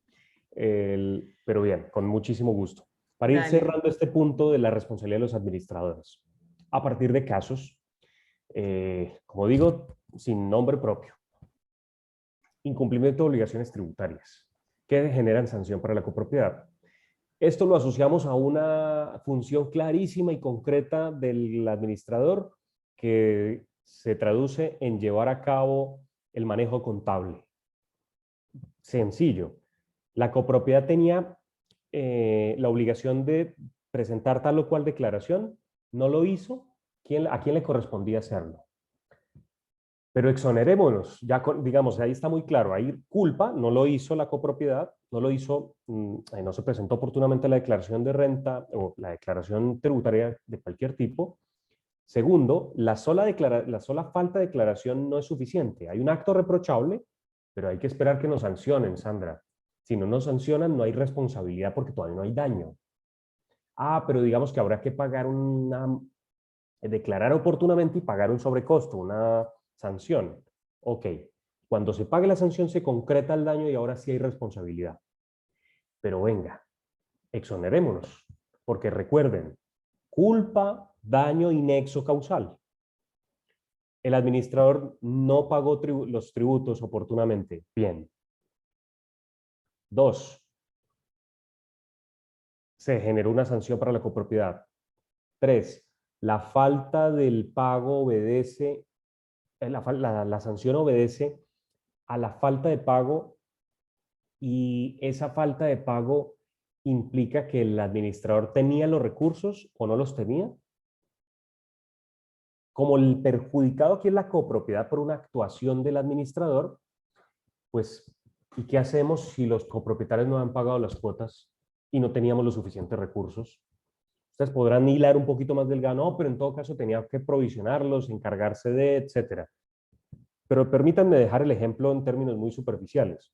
Pero bien, con muchísimo gusto. Para ir Dale. cerrando este punto de la responsabilidad de los administradores, a partir de casos, como digo, sin nombre propio, incumplimiento de obligaciones tributarias que generan sanción para la copropiedad. Esto lo asociamos a una función clarísima y concreta del administrador que se traduce en llevar a cabo el manejo contable. Sencillo. La copropiedad tenía la obligación de presentar tal o cual declaración, no lo hizo, ¿a quién le correspondía hacerlo? Pero exonerémonos, ya digamos, ahí está muy claro, ahí culpa, no lo hizo la copropiedad, no lo hizo, no se presentó oportunamente la declaración de renta o la declaración tributaria de cualquier tipo. Segundo, la sola falta de declaración no es suficiente. Hay un acto reprochable, pero hay que esperar que nos sancionen, Sandra. Si no nos sancionan, no hay responsabilidad porque todavía no hay daño. Pero digamos que habrá que pagar declarar oportunamente y pagar un sobrecosto, una sanción. Ok, cuando se pague la sanción se concreta el daño y ahora sí hay responsabilidad. Pero venga, exonerémonos, porque recuerden, culpa, daño y nexo causal. El administrador no pagó los tributos oportunamente. Bien. 2. Se generó una sanción para la copropiedad. 3. La falta del pago obedece, la sanción obedece a la falta de pago y esa falta de pago implica que el administrador tenía los recursos o no los tenía. Como el perjudicado aquí es la copropiedad por una actuación del administrador, pues, ¿y qué hacemos si los copropietarios no han pagado las cuotas y no teníamos los suficientes recursos? Ustedes podrán hilar un poquito más delgado, no, pero en todo caso tenía que provisionarlos, encargarse de, etcétera. Pero permítanme dejar el ejemplo en términos muy superficiales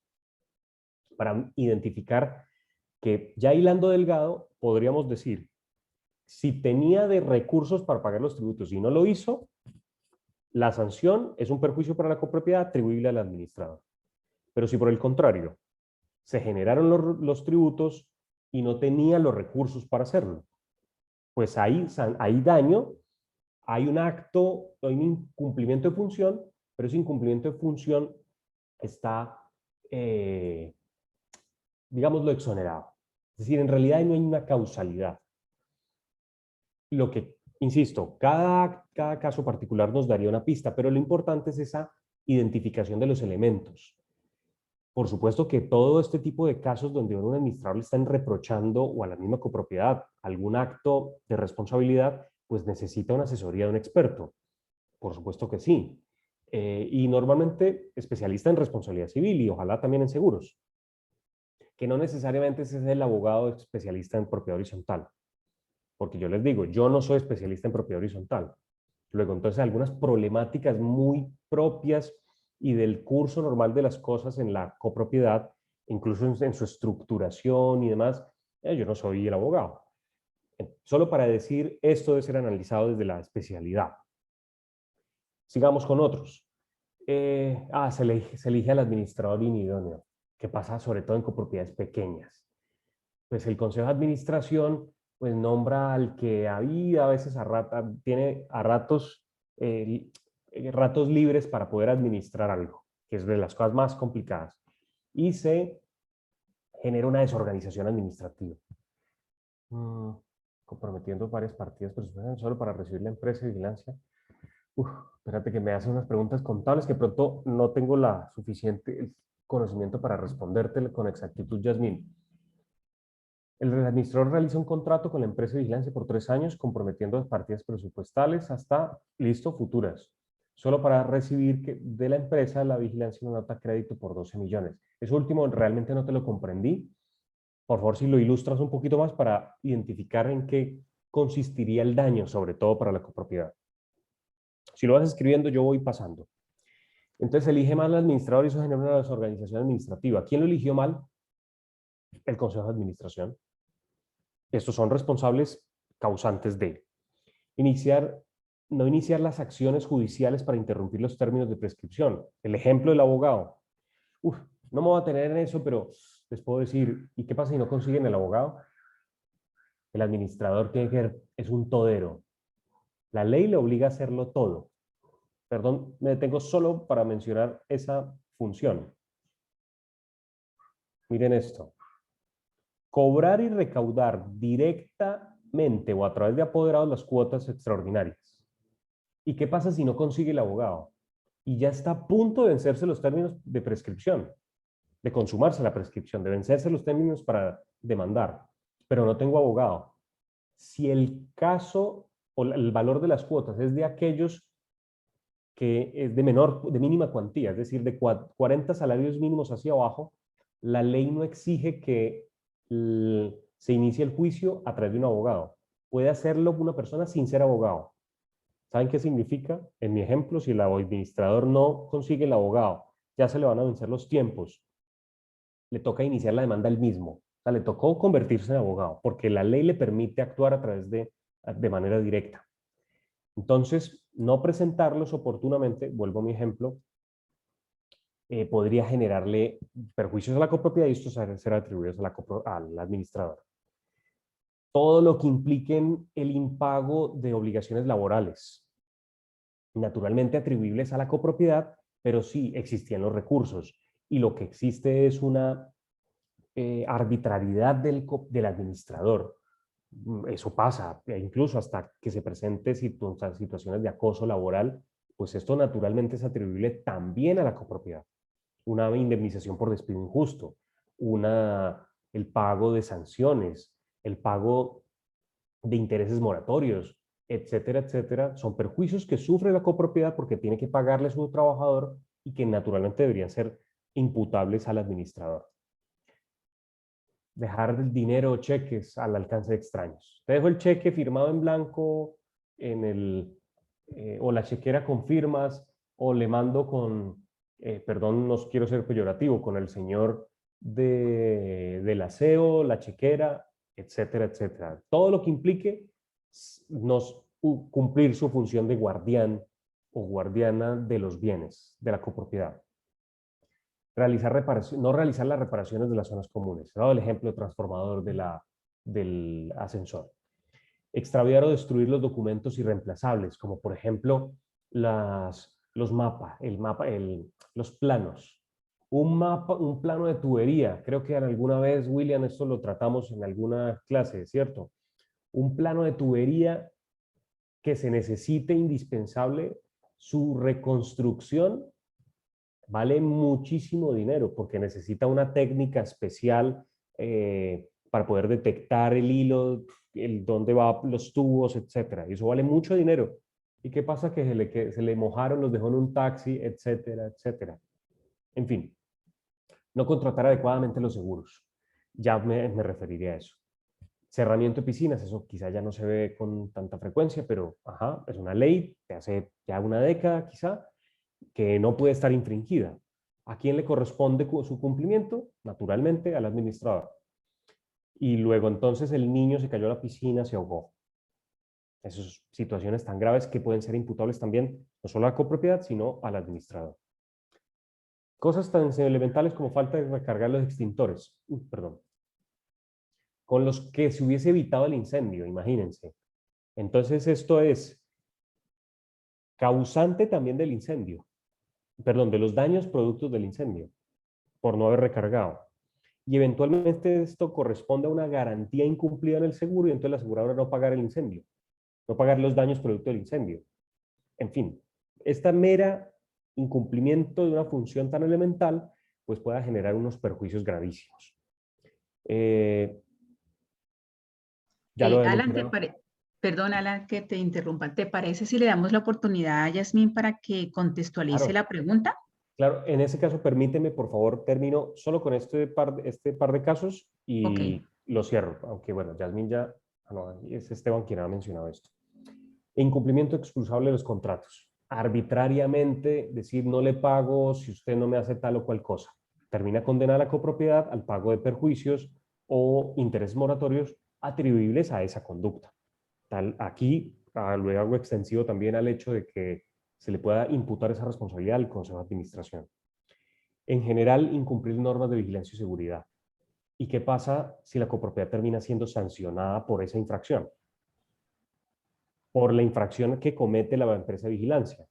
para identificar que ya hilando delgado podríamos decir, si tenía de recursos para pagar los tributos y no lo hizo, la sanción es un perjuicio para la copropiedad atribuible al administrador. Pero si por el contrario se generaron los tributos y no tenía los recursos para hacerlo, pues hay daño, hay un acto, hay un incumplimiento de función, pero ese incumplimiento de función está, digámoslo, exonerado. Es decir, en realidad no hay una causalidad. Lo que, insisto, cada caso particular nos daría una pista, pero lo importante es esa identificación de los elementos. Por supuesto que todo este tipo de casos donde a un administrador le están reprochando o a la misma copropiedad algún acto de responsabilidad, pues necesita una asesoría de un experto. Por supuesto que sí. Y normalmente especialista en responsabilidad civil y ojalá también en seguros, que no necesariamente ese es el abogado especialista en propiedad horizontal, porque yo les digo, yo no soy especialista en propiedad horizontal. Luego, entonces, algunas problemáticas muy propias y del curso normal de las cosas en la copropiedad, incluso en su estructuración y demás, yo no soy el abogado. Solo para decir, esto debe ser analizado desde la especialidad. Sigamos con otros. Se elige al administrador inidóneo, que pasa sobre todo en copropiedades pequeñas. Pues el consejo de administración pues nombra al que a veces tiene a ratos, ratos libres para poder administrar algo, que es de las cosas más complicadas. Y se genera una desorganización administrativa. Comprometiendo varias partidas presupuestarias solo para recibir la empresa de vigilancia. Espérate que me hacen unas preguntas contables que pronto no tengo la suficiente conocimiento para responderte con exactitud, Yasmín. El administrador realiza un contrato con la empresa de vigilancia por 3 años, comprometiendo las partidas presupuestales hasta, listo, futuras, solo para recibir de la empresa la vigilancia una nota de crédito por 12 millones. Eso último realmente no te lo comprendí. Por favor, si lo ilustras un poquito más para identificar en qué consistiría el daño, sobre todo para la copropiedad. Si lo vas escribiendo, yo voy pasando. Entonces, elige mal al administrador y eso genera una desorganización administrativa. ¿Quién lo eligió mal? El Consejo de Administración. Estos son responsables causantes de no iniciar las acciones judiciales para interrumpir los términos de prescripción. El ejemplo del abogado. No me voy a tener en eso, pero les puedo decir, ¿y qué pasa si no consiguen el abogado? El administrador es un todero. La ley le obliga a hacerlo todo. Perdón, me detengo solo para mencionar esa función. Miren esto. Cobrar y recaudar directamente o a través de apoderados las cuotas extraordinarias. ¿Y qué pasa si no consigue el abogado? Y ya está a punto de vencerse los términos de prescripción, de consumarse la prescripción, de vencerse los términos para demandar, pero no tengo abogado. Si el caso o el valor de las cuotas es de aquellos que es de mínima cuantía, es decir, de 40 salarios mínimos hacia abajo, la ley no exige que se inicie el juicio a través de un abogado. Puede hacerlo una persona sin ser abogado. ¿Saben qué significa? En mi ejemplo, si el administrador no consigue el abogado, ya se le van a vencer los tiempos, le toca iniciar la demanda él mismo. O sea, le tocó convertirse en abogado, porque la ley le permite actuar a través de manera directa. Entonces, no presentarlos oportunamente, vuelvo a mi ejemplo, podría generarle perjuicios a la copropiedad y estos ser atribuidos al administrador. Todo lo que impliquen el impago de obligaciones laborales, naturalmente atribuibles a la copropiedad, pero sí existían los recursos. Y lo que existe es una arbitrariedad del administrador. Eso pasa, incluso hasta que se presenten situaciones de acoso laboral, pues esto naturalmente es atribuible también a la copropiedad. Una indemnización por despido injusto, el pago de sanciones, el pago de intereses moratorios, etcétera, etcétera, son perjuicios que sufre la copropiedad porque tiene que pagarle a su trabajador y que naturalmente deberían ser imputables al administrador. Dejar el dinero o cheques al alcance de extraños. Te dejo el cheque firmado en blanco o la chequera con firmas o le mando perdón, no quiero ser peyorativo, con el señor del aseo, la chequera, etcétera, etcétera. Todo lo que implique cumplir su función de guardián o guardiana de los bienes de la copropiedad. No realizar las reparaciones de las zonas comunes. He dado el ejemplo transformador del ascensor. Extraviar o destruir los documentos irreemplazables, como por ejemplo los mapas, los planos. Un plano de tubería. Creo que alguna vez, William, esto lo tratamos en alguna clase, ¿cierto? Un plano de tubería que se necesite indispensable su reconstrucción vale muchísimo dinero porque necesita una técnica especial para poder detectar el hilo, dónde van los tubos, etcétera. Y eso vale mucho dinero. ¿Y qué pasa? Que se le mojaron, los dejó en un taxi, etcétera, etcétera. En fin, no contratar adecuadamente los seguros. Ya me referiría a eso. Cerramiento de piscinas, eso quizá ya no se ve con tanta frecuencia, pero ajá, es una ley de hace ya una década quizá, que no puede estar infringida. ¿A quién le corresponde su cumplimiento? Naturalmente al administrador. Y luego entonces el niño se cayó a la piscina, se ahogó. Esas situaciones tan graves que pueden ser imputables también no solo a la copropiedad, sino al administrador. Cosas tan elementales como falta de recargar los extintores, perdón, con los que se hubiese evitado el incendio, imagínense. Entonces esto es causante también del incendio, perdón, de los daños productos del incendio, por no haber recargado. Y eventualmente esto corresponde a una garantía incumplida en el seguro y entonces la aseguradora no pagar el incendio, no pagar los daños producto del incendio. En fin, esta mera incumplimiento de una función tan elemental pues pueda generar unos perjuicios gravísimos. Ya lo he Alan, mencionado. perdón, Alan, que te interrumpa. ¿Te parece si le damos la oportunidad a Yasmín para que contextualice Claro, la pregunta? claro, en ese caso permíteme, por favor, termino solo con este par de casos Ok. y lo cierro, aunque bueno, Yasmín ya, no, es Esteban quien ha mencionado esto. Incumplimiento excusable de los contratos. Arbitrariamente decir no le pago si usted no me hace tal o cual cosa. Termina condenada la copropiedad al pago de perjuicios o intereses moratorios atribuibles a esa conducta. Aquí lo hago extensivo también al hecho de que se le pueda imputar esa responsabilidad al Consejo de Administración. En general, incumplir normas de vigilancia y seguridad. ¿Y qué pasa si la copropiedad termina siendo sancionada por esa infracción? Por la infracción que comete la empresa de vigilancia.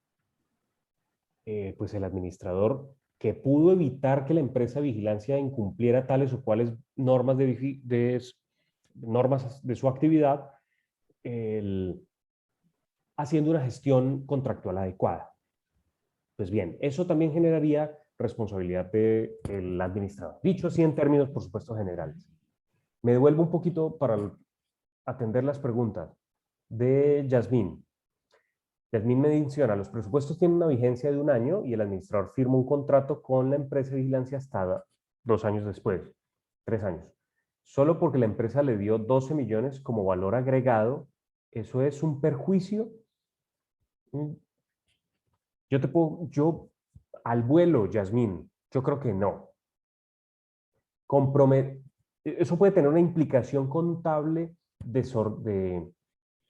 Pues el administrador que pudo evitar que la empresa de vigilancia incumpliera tales o cuales normas normas de su actividad, haciendo una gestión contractual adecuada. Pues bien, eso también generaría responsabilidad del administrador. Dicho así en términos, por supuesto, generales. Me devuelvo un poquito para atender las preguntas de Yasmín. Yasmín menciona, los presupuestos tienen una vigencia de 1 año y el administrador firma un contrato con la empresa de vigilancia hasta 2 años después, 3 años. Solo porque la empresa le dio 12 millones como valor agregado, ¿eso es un perjuicio? Yo al vuelo, Yasmín, yo creo que no. Eso puede tener una implicación contable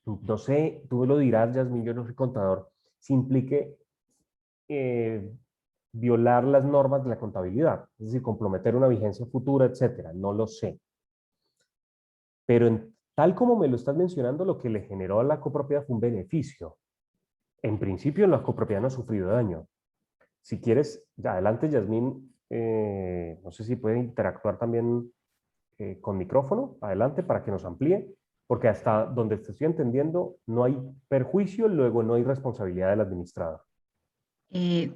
no sé, tú lo dirás, Yasmín, yo no soy contador, si implique violar las normas de la contabilidad, es decir, comprometer una vigencia futura, etcétera, no lo sé. Pero tal como me lo estás mencionando, lo que le generó a la copropiedad fue un beneficio. En principio, la copropiedad no ha sufrido daño. Si quieres, adelante, Yasmín, no sé si puede interactuar también con micrófono, adelante, para que nos amplíe, porque hasta donde te estoy entendiendo, no hay perjuicio, luego no hay responsabilidad del administrador.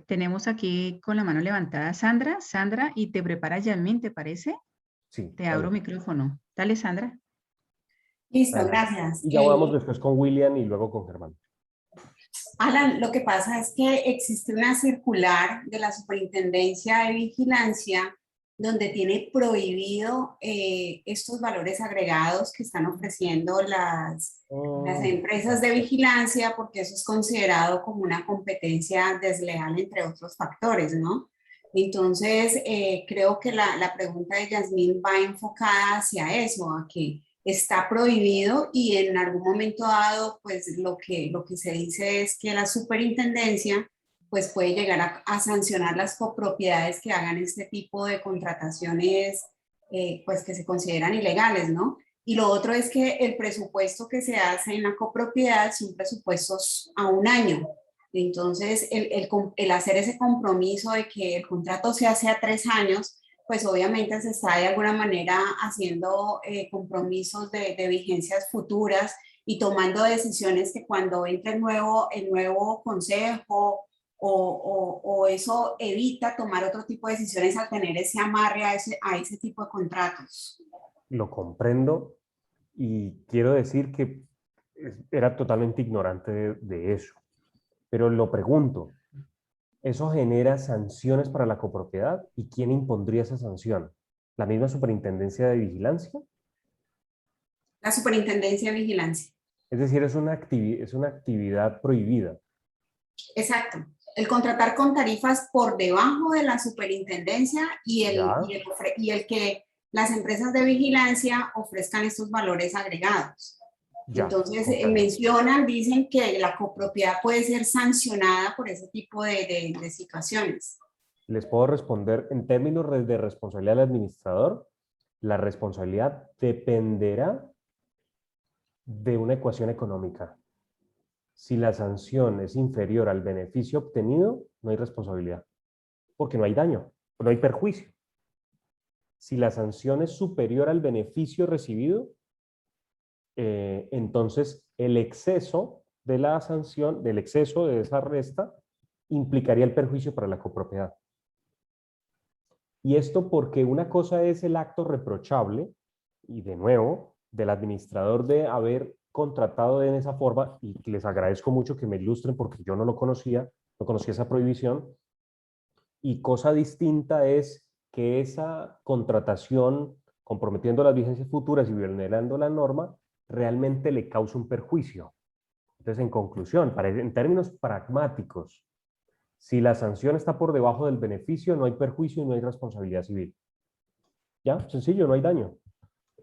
Tenemos aquí con la mano levantada a Sandra. Sandra, y te prepara Yasmín, ¿te parece? Sí, Te abro micrófono. Dale, Sandra. Listo, adelante. gracias. Y ya vamos después con William y luego con Germán. Alan, lo que pasa es que existe una circular de la Superintendencia de Vigilancia donde tiene prohibido estos valores agregados que están ofreciendo las empresas de vigilancia, porque eso es considerado como una competencia desleal, entre otros factores, ¿no? Entonces, creo que la pregunta de Yasmín va enfocada hacia eso, a que está prohibido y en algún momento dado, pues lo que se dice es que la superintendencia pues puede llegar a sancionar las copropiedades que hagan este tipo de contrataciones pues que se consideran ilegales, ¿no? Y lo otro es que el presupuesto que se hace en la copropiedad son presupuestos a 1 año. Entonces, el hacer ese compromiso de que el contrato se hace a 3 años, pues obviamente se está de alguna manera haciendo compromisos de vigencias futuras y tomando decisiones que cuando entre el nuevo consejo o eso evita tomar otro tipo de decisiones al tener ese amarre a ese tipo de contratos. Lo comprendo y quiero decir que era totalmente ignorante de eso. Pero lo pregunto, ¿eso genera sanciones para la copropiedad? ¿Y quién impondría esa sanción? ¿La misma Superintendencia de Vigilancia? La Superintendencia de Vigilancia. Es decir, es una actividad prohibida. Exacto. El contratar con tarifas por debajo de la superintendencia y el que las empresas de vigilancia ofrezcan estos valores agregados. Ya, entonces comprendo. dicen que la copropiedad puede ser sancionada por ese tipo de situaciones. Les puedo responder en términos de responsabilidad del administrador. La responsabilidad dependerá de una ecuación económica. Si la sanción es inferior al beneficio obtenido, no hay responsabilidad, porque no hay daño, no hay perjuicio. Si la sanción es superior al beneficio recibido, entonces el exceso de la sanción, del exceso de esa resta, implicaría el perjuicio para la copropiedad. Y esto porque una cosa es el acto reprochable, y de nuevo, del administrador de haber contratado en esa forma, y les agradezco mucho que me ilustren porque yo no conocía esa prohibición, y cosa distinta es que esa contratación, comprometiendo las vigencias futuras y vulnerando la norma, realmente le causa un perjuicio. Entonces, en conclusión, en términos pragmáticos, si la sanción está por debajo del beneficio, no hay perjuicio y no hay responsabilidad civil. ¿Ya? Sencillo, no hay daño.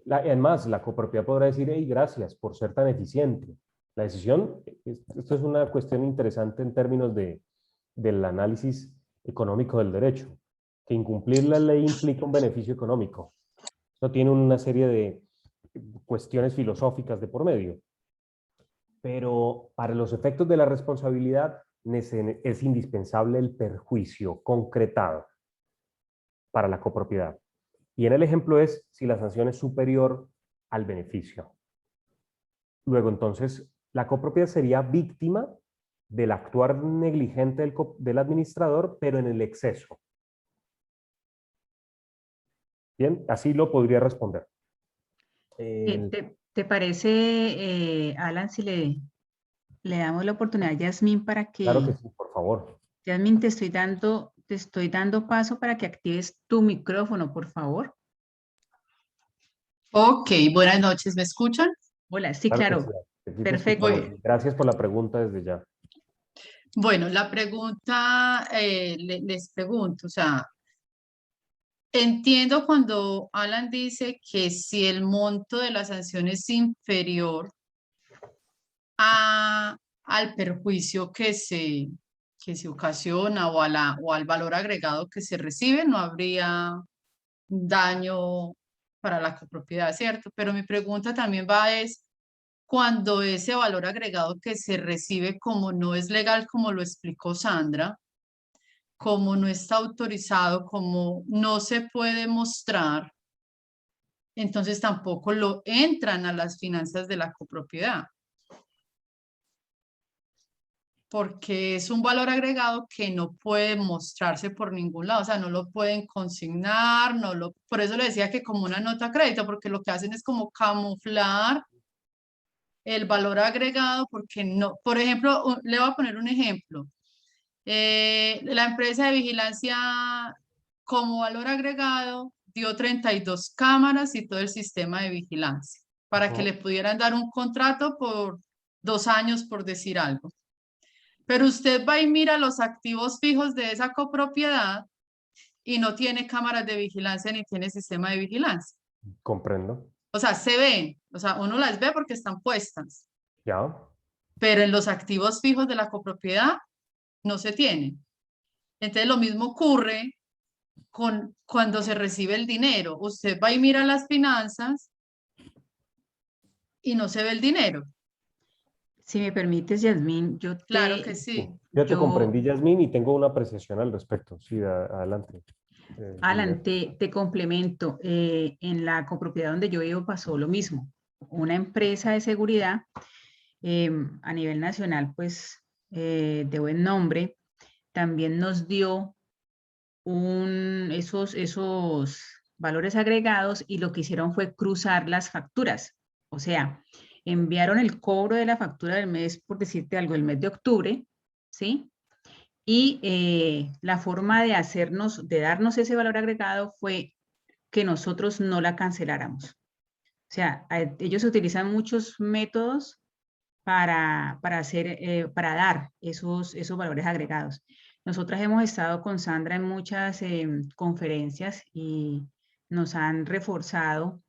Además, la copropiedad podrá decir, hey, gracias por ser tan eficiente. La decisión, esto es una cuestión interesante en términos del análisis económico del derecho, que incumplir la ley implica un beneficio económico. Esto tiene una serie de cuestiones filosóficas de por medio. Pero para los efectos de la responsabilidad es indispensable el perjuicio concretado para la copropiedad. Y en el ejemplo es si la sanción es superior al beneficio. Luego, entonces, la copropiedad sería víctima del actuar negligente del administrador, pero en el exceso. Bien, así lo podría responder. ¿Te parece, Alan, si le damos la oportunidad a Yasmín para Claro que que, sí, por favor. Yasmín, te estoy dando paso para que actives tu micrófono, por favor? Ok, buenas noches, ¿me escuchan? Hola, sí, Claro que sí, claro. aquí te escuchamos. Perfecto. Bueno, Gracias por la pregunta desde ya. bueno, la pregunta, les pregunto, o sea, entiendo cuando Alan dice que si el monto de la sanción es inferior al perjuicio que se ocasiona o al valor agregado que se recibe, no habría daño para la copropiedad, ¿cierto? Pero mi pregunta también es, cuando ese valor agregado que se recibe como no es legal, como lo explicó Sandra, como no está autorizado, como no se puede mostrar, entonces tampoco lo entran a las finanzas de la copropiedad, porque es un valor agregado que no puede mostrarse por ningún lado, o sea, no lo pueden consignar, por eso le decía que como una nota a crédito, porque lo que hacen es como camuflar el valor agregado, porque no, por ejemplo, le voy a poner un ejemplo. La empresa de vigilancia como valor agregado dio 32 cámaras y todo el sistema de vigilancia para que le pudieran dar un contrato por 2 años, por decir algo. Pero usted va y mira los activos fijos de esa copropiedad y no tiene cámaras de vigilancia ni tiene sistema de vigilancia. Comprendo. O sea, se ven, o sea, uno las ve porque están puestas, ¿Ya? pero en los activos fijos de la copropiedad no se tienen. Entonces lo mismo ocurre cuando se recibe el dinero. Usted va y mira las finanzas y no se ve el dinero. Si me permites, Yasmín, Claro que Sí. sí. Yo te yo, comprendí, Yasmín, y tengo una apreciación al respecto. Sí, adelante. Julián. Alan, te complemento. En la copropiedad donde yo vivo pasó lo mismo. Una empresa de seguridad a nivel nacional, pues, de buen nombre, también nos dio esos valores agregados y lo que hicieron fue cruzar las facturas. O sea, enviaron el cobro de la factura del mes, por decirte algo, el mes de octubre, ¿sí? Y la forma de darnos ese valor agregado fue que nosotros no la canceláramos. O sea, ellos utilizan muchos métodos para dar esos valores agregados. Nosotras hemos estado con Sandra en muchas conferencias y nos han reforzado.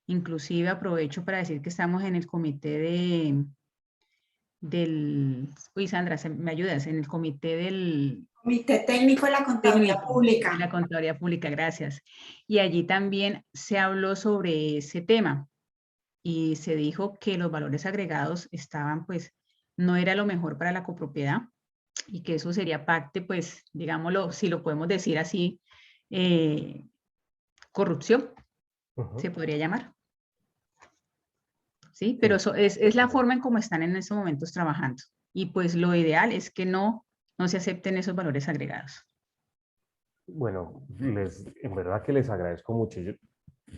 Inclusive aprovecho para decir que estamos en el comité uy, Sandra, ¿me ayudas? En el comité del Comité Técnico de la Contaduría técnico Pública. de la Contaduría Pública, gracias. Y allí también se habló sobre ese tema y se dijo que los valores agregados estaban, pues, no era lo mejor para la copropiedad y que eso sería parte, pues, digámoslo, si lo podemos decir así, corrupción, se podría llamar. ¿Sí? Pero eso es la forma en cómo están en estos momentos trabajando. Y pues lo ideal es que no se acepten esos valores agregados. Bueno, en verdad que les agradezco mucho.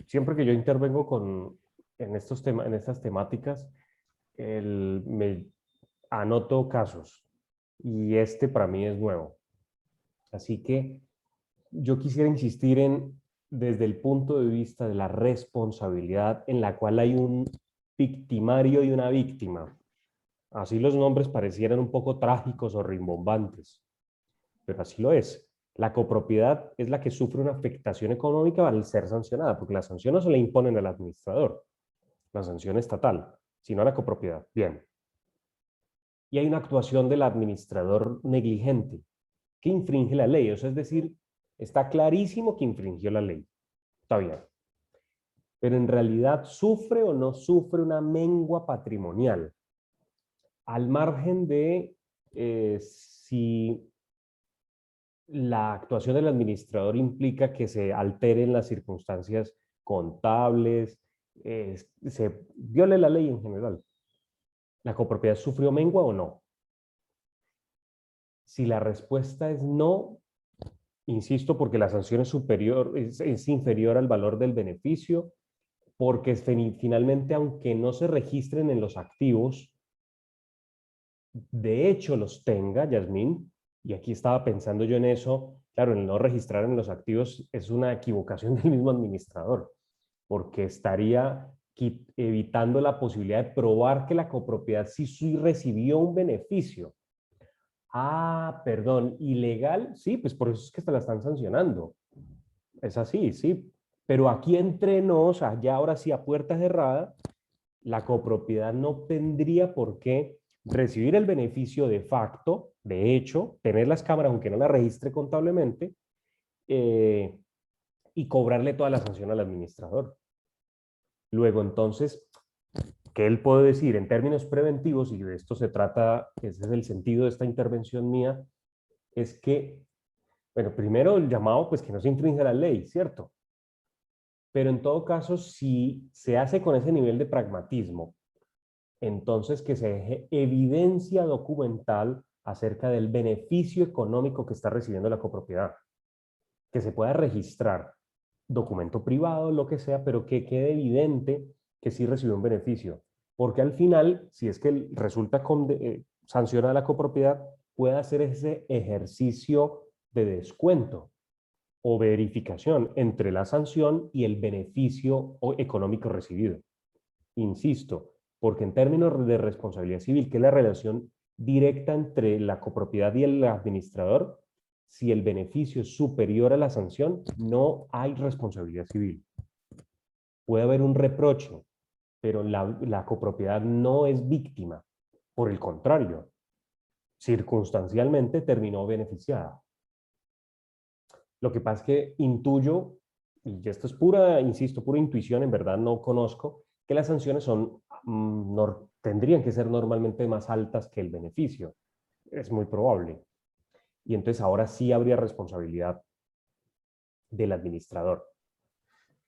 Siempre que yo intervengo en estas temáticas, me anoto casos y este para mí es nuevo. Así que yo quisiera insistir desde el punto de vista de la responsabilidad en la cual hay un victimario y una víctima. Así los nombres parecieran un poco trágicos o rimbombantes, pero así lo es. La copropiedad es la que sufre una afectación económica al ser sancionada, porque la sanción no se le imponen al administrador, la sanción estatal, sino a la copropiedad. Bien. Y hay una actuación del administrador negligente que infringe la ley, o sea, es decir, está clarísimo que infringió la ley. Está bien. Pero en realidad sufre o no sufre una mengua patrimonial, al margen de si la actuación del administrador implica que se alteren las circunstancias contables, se viole la ley en general. ¿La copropiedad sufrió mengua o no? Si la respuesta es no, insisto, porque la sanción es inferior al valor del beneficio, porque finalmente, aunque no se registren en los activos, de hecho los tenga, Yasmín, y aquí estaba pensando yo en eso, claro, el no registrar en los activos es una equivocación del mismo administrador, porque estaría evitando la posibilidad de probar que la copropiedad sí recibió un beneficio. Ah, perdón, ilegal, sí, pues por eso es que te la están sancionando. Es así, sí. Pero aquí entre nos, allá ahora sí a puerta cerrada, la copropiedad no tendría por qué recibir el beneficio de facto, de hecho, tener las cámaras aunque no las registre contablemente, y cobrarle toda la sanción al administrador. Luego, entonces, ¿qué él puede decir en términos preventivos? Y de esto se trata, ese es el sentido de esta intervención mía, es que, bueno, primero el llamado, pues que no se infringe la ley, ¿cierto? Pero en todo caso, si se hace con ese nivel de pragmatismo, entonces que se deje evidencia documental acerca del beneficio económico que está recibiendo la copropiedad. Que se pueda registrar, documento privado, lo que sea, pero que quede evidente que sí recibió un beneficio. Porque al final, si es que resulta sancionada la copropiedad, puede hacer ese ejercicio de descuento o verificación entre la sanción y el beneficio económico recibido. Insisto, porque en términos de responsabilidad civil, que es la relación directa entre la copropiedad y el administrador, si el beneficio es superior a la sanción, no hay responsabilidad civil. Puede haber un reproche, pero la copropiedad no es víctima. Por el contrario, circunstancialmente terminó beneficiada. Lo que pasa es que intuyo, y esto es pura, insisto, pura intuición, en verdad no conozco, que las sanciones tendrían que ser normalmente más altas que el beneficio. Es muy probable. Y entonces ahora sí habría responsabilidad del administrador.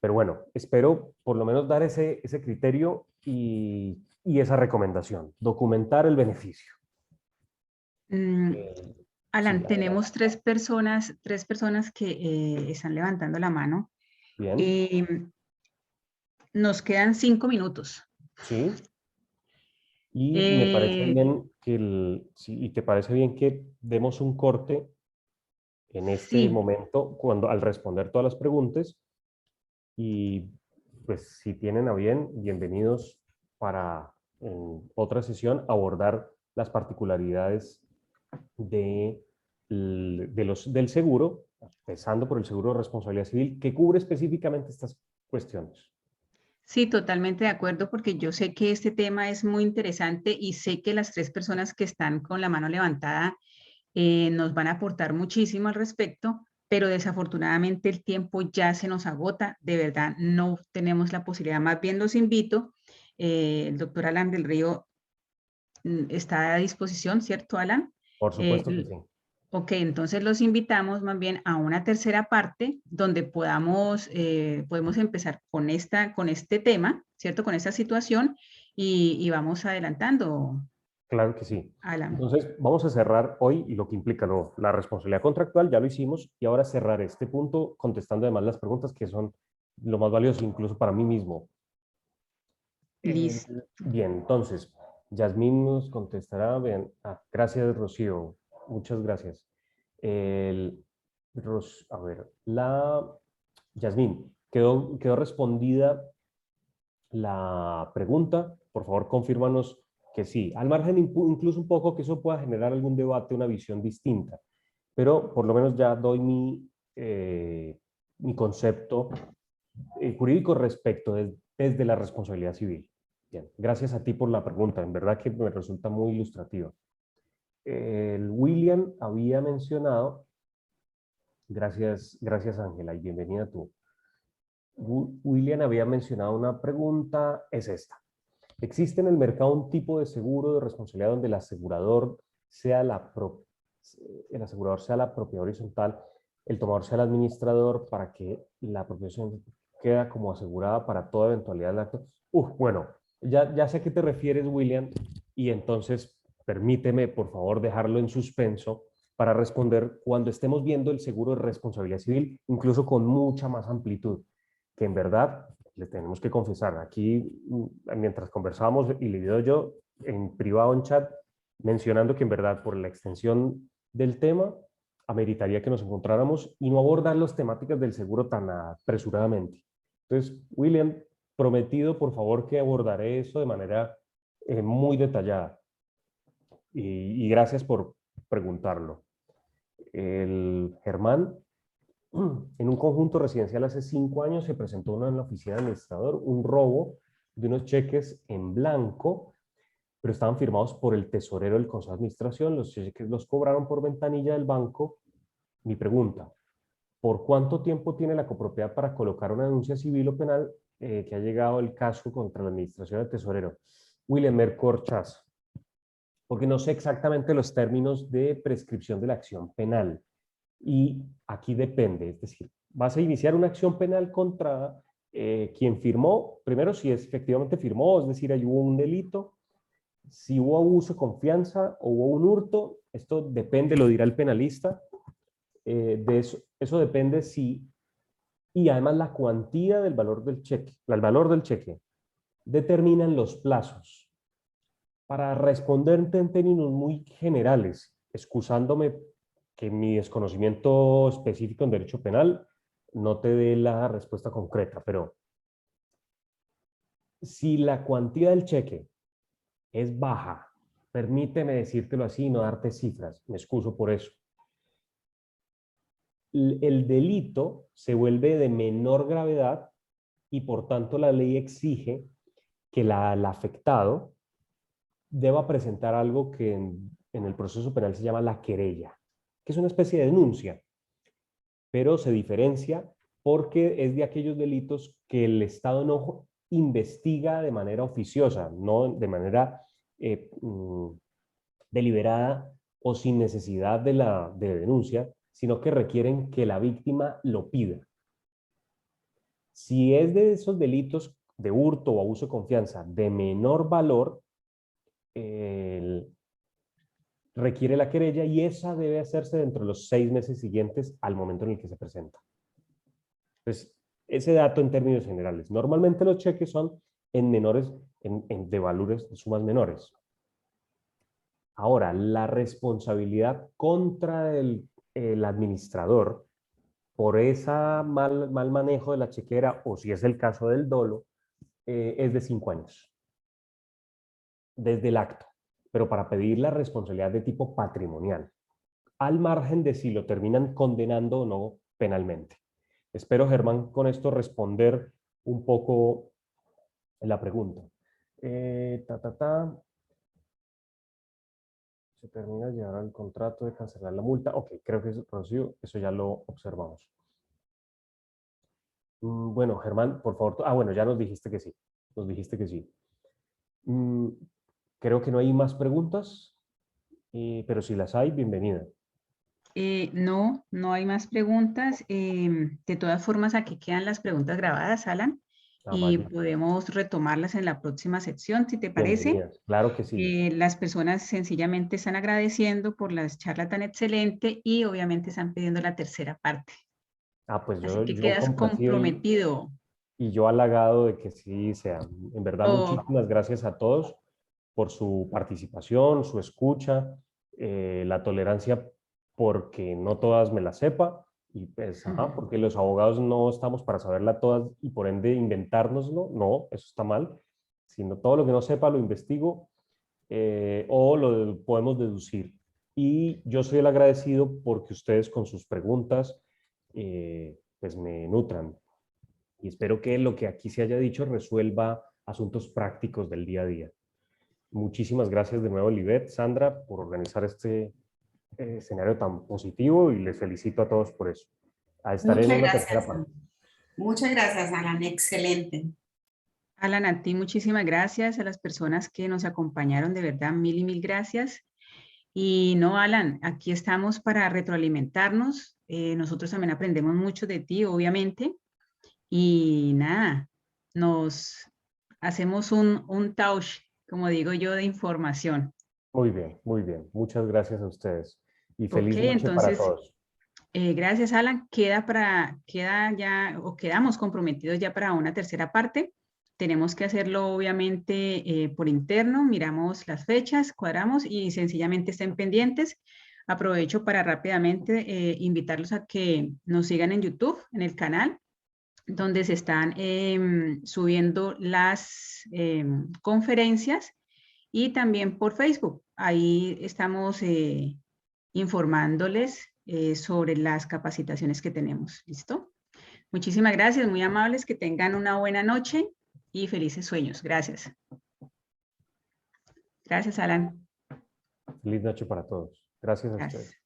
Pero bueno, espero por lo menos dar ese criterio y esa recomendación, documentar el beneficio. Alan, adelante. tenemos tres personas que están levantando la mano. Bien, Nos quedan 5 minutos. sí. Y me parece Eh, bien que y te parece bien que demos un corte en este sí, momento cuando al responder todas las preguntas y pues si tienen a bien, bienvenidos para en otra sesión abordar las particularidades de, del seguro, empezando por el seguro de responsabilidad civil, que cubre específicamente estas cuestiones. sí, totalmente de acuerdo, porque yo sé que este tema es muy interesante y sé que las tres personas que están con la mano levantada nos van a aportar muchísimo al respecto, pero desafortunadamente el tiempo ya se nos agota, de verdad no tenemos la posibilidad, más bien los invito, el doctor Alan del Río está a disposición, ¿cierto, Alan? Por supuesto que Eh, sí. ok, entonces los invitamos más bien a una tercera parte donde podemos empezar con este tema, ¿cierto? Con esta situación y vamos adelantando, Claro que sí. Alan. Entonces, vamos a cerrar hoy lo que implica la responsabilidad contractual, ya lo hicimos, y ahora cerrar este punto contestando además las preguntas que son lo más valioso incluso para mí mismo. Listo. Bien, entonces, Yasmín nos contestará. Bien, gracias, Rocío. Muchas gracias. A ver, Yasmín, quedó respondida la pregunta. Por favor, confírmanos que sí. Al margen incluso un poco que eso pueda generar algún debate, una visión distinta. Pero por lo menos ya doy mi concepto jurídico respecto desde la responsabilidad civil. Bien, gracias a ti por la pregunta, en verdad que me resulta muy ilustrativa. El William había mencionado, gracias Ángela y bienvenida tú. William había mencionado una pregunta, es esta. ¿Existe en el mercado un tipo de seguro de responsabilidad donde sea el asegurador sea la propiedad horizontal, el tomador sea el administrador para que la propiedad queda como asegurada para toda eventualidad del acto? Bueno, ya sé a qué te refieres, William, y entonces permíteme, por favor, dejarlo en suspenso para responder cuando estemos viendo el seguro de responsabilidad civil, incluso con mucha más amplitud, que en verdad le tenemos que confesar, aquí mientras conversábamos y le digo yo en privado en chat, mencionando que en verdad por la extensión del tema, ameritaría que nos encontráramos y no abordar las temáticas del seguro tan apresuradamente. Entonces, William, prometido por favor que abordaré eso de manera muy detallada. Y gracias por preguntarlo. El Germán, en un conjunto residencial hace 5 años se presentó en la oficina del administrador un robo de unos cheques en blanco, pero estaban firmados por el tesorero del Consejo de Administración. Los cheques los cobraron por ventanilla del banco. Mi pregunta, ¿por cuánto tiempo tiene la copropiedad para colocar una denuncia civil o penal que ha llegado el caso contra la administración del tesorero? William Mercorchas, porque no sé exactamente los términos de prescripción de la acción penal. Y aquí depende, es decir, vas a iniciar una acción penal contra quien firmó, primero si efectivamente firmó, es decir, ahí hubo un delito, si hubo abuso de confianza o hubo un hurto, esto depende, lo dirá el penalista, de eso depende si, y además la cuantía del valor del cheque, el valor del cheque, determinan los plazos. Para responderte en términos muy generales, excusándome que mi desconocimiento específico en derecho penal no te dé la respuesta concreta, pero si la cuantía del cheque es baja, permíteme decírtelo así y no darte cifras, me excuso por eso. El delito se vuelve de menor gravedad y por tanto la ley exige que el afectado deba presentar algo que en el proceso penal se llama la querella, que es una especie de denuncia, pero se diferencia porque es de aquellos delitos que el Estado no investiga de manera oficiosa, no de manera deliberada o sin necesidad de denuncia, sino que requieren que la víctima lo pida. Si es de esos delitos de hurto o abuso de confianza de menor valor, requiere la querella y esa debe hacerse dentro de los 6 meses siguientes al momento en el que se presenta. Entonces, ese dato en términos generales. Normalmente los cheques son en menores, de valores de sumas menores. Ahora, la responsabilidad contra el administrador por ese mal manejo de la chequera, o si es el caso del dolo, es de 5 años. Desde el acto, pero para pedir la responsabilidad de tipo patrimonial, al margen de si lo terminan condenando o no penalmente. Espero, Germán, con esto responder un poco la pregunta. Se termina de llevar al contrato de cancelar la multa. Ok, creo que eso ya lo observamos. Bueno, Germán, por favor. Bueno, ya nos dijiste que sí. Nos dijiste que sí. Creo que no hay más preguntas, pero si las hay, bienvenida. No, no hay más preguntas. De todas formas, aquí quedan las preguntas grabadas, Alan, y Vale. podemos retomarlas en la próxima sección, si te parece. Bienvenidas, claro que sí. Las personas sencillamente están agradeciendo por la charla tan excelente y obviamente están pidiendo la tercera parte. Pues Así que yo quedas complacido comprometido. y yo halagado de que sí sea. En verdad, Oh, muchísimas gracias a todos por su participación, su escucha, la tolerancia porque no todas me las sepa y pues, porque los abogados no estamos para saberla todas y por ende inventárnoslo, no, eso está mal, sino todo lo que no sepa lo investigo o lo podemos deducir. Y yo soy el agradecido porque ustedes con sus preguntas pues me nutran y espero que lo que aquí se haya dicho resuelva asuntos prácticos del día a día. Muchísimas gracias de nuevo, Libet, Sandra, por organizar este escenario tan positivo y les felicito a todos por eso. Estaré en Muchas una tercera gracias. parte. Muchas gracias, Alan. Excelente. Alan, a ti muchísimas gracias, a las personas que nos acompañaron, de verdad, mil y mil gracias. Y no, Alan, aquí estamos para retroalimentarnos. Nosotros también aprendemos mucho de ti, obviamente. Y nada, nos hacemos un touch, como digo yo, de información. Muy bien, muy bien. Muchas gracias a ustedes. Y Ok, feliz noche para entonces, todos. gracias, Alan. Queda ya, o quedamos comprometidos ya para una tercera parte. Tenemos que hacerlo, obviamente, por interno. Miramos las fechas, cuadramos y sencillamente estén pendientes. Aprovecho para rápidamente invitarlos a que nos sigan en YouTube, en el canal, donde se están subiendo las conferencias y también por Facebook. Ahí estamos informándoles sobre las capacitaciones que tenemos. ¿Listo? Muchísimas gracias, muy amables, que tengan una buena noche y felices sueños. Gracias. Gracias, Alan. Feliz noche para todos. Gracias a Gracias. ustedes.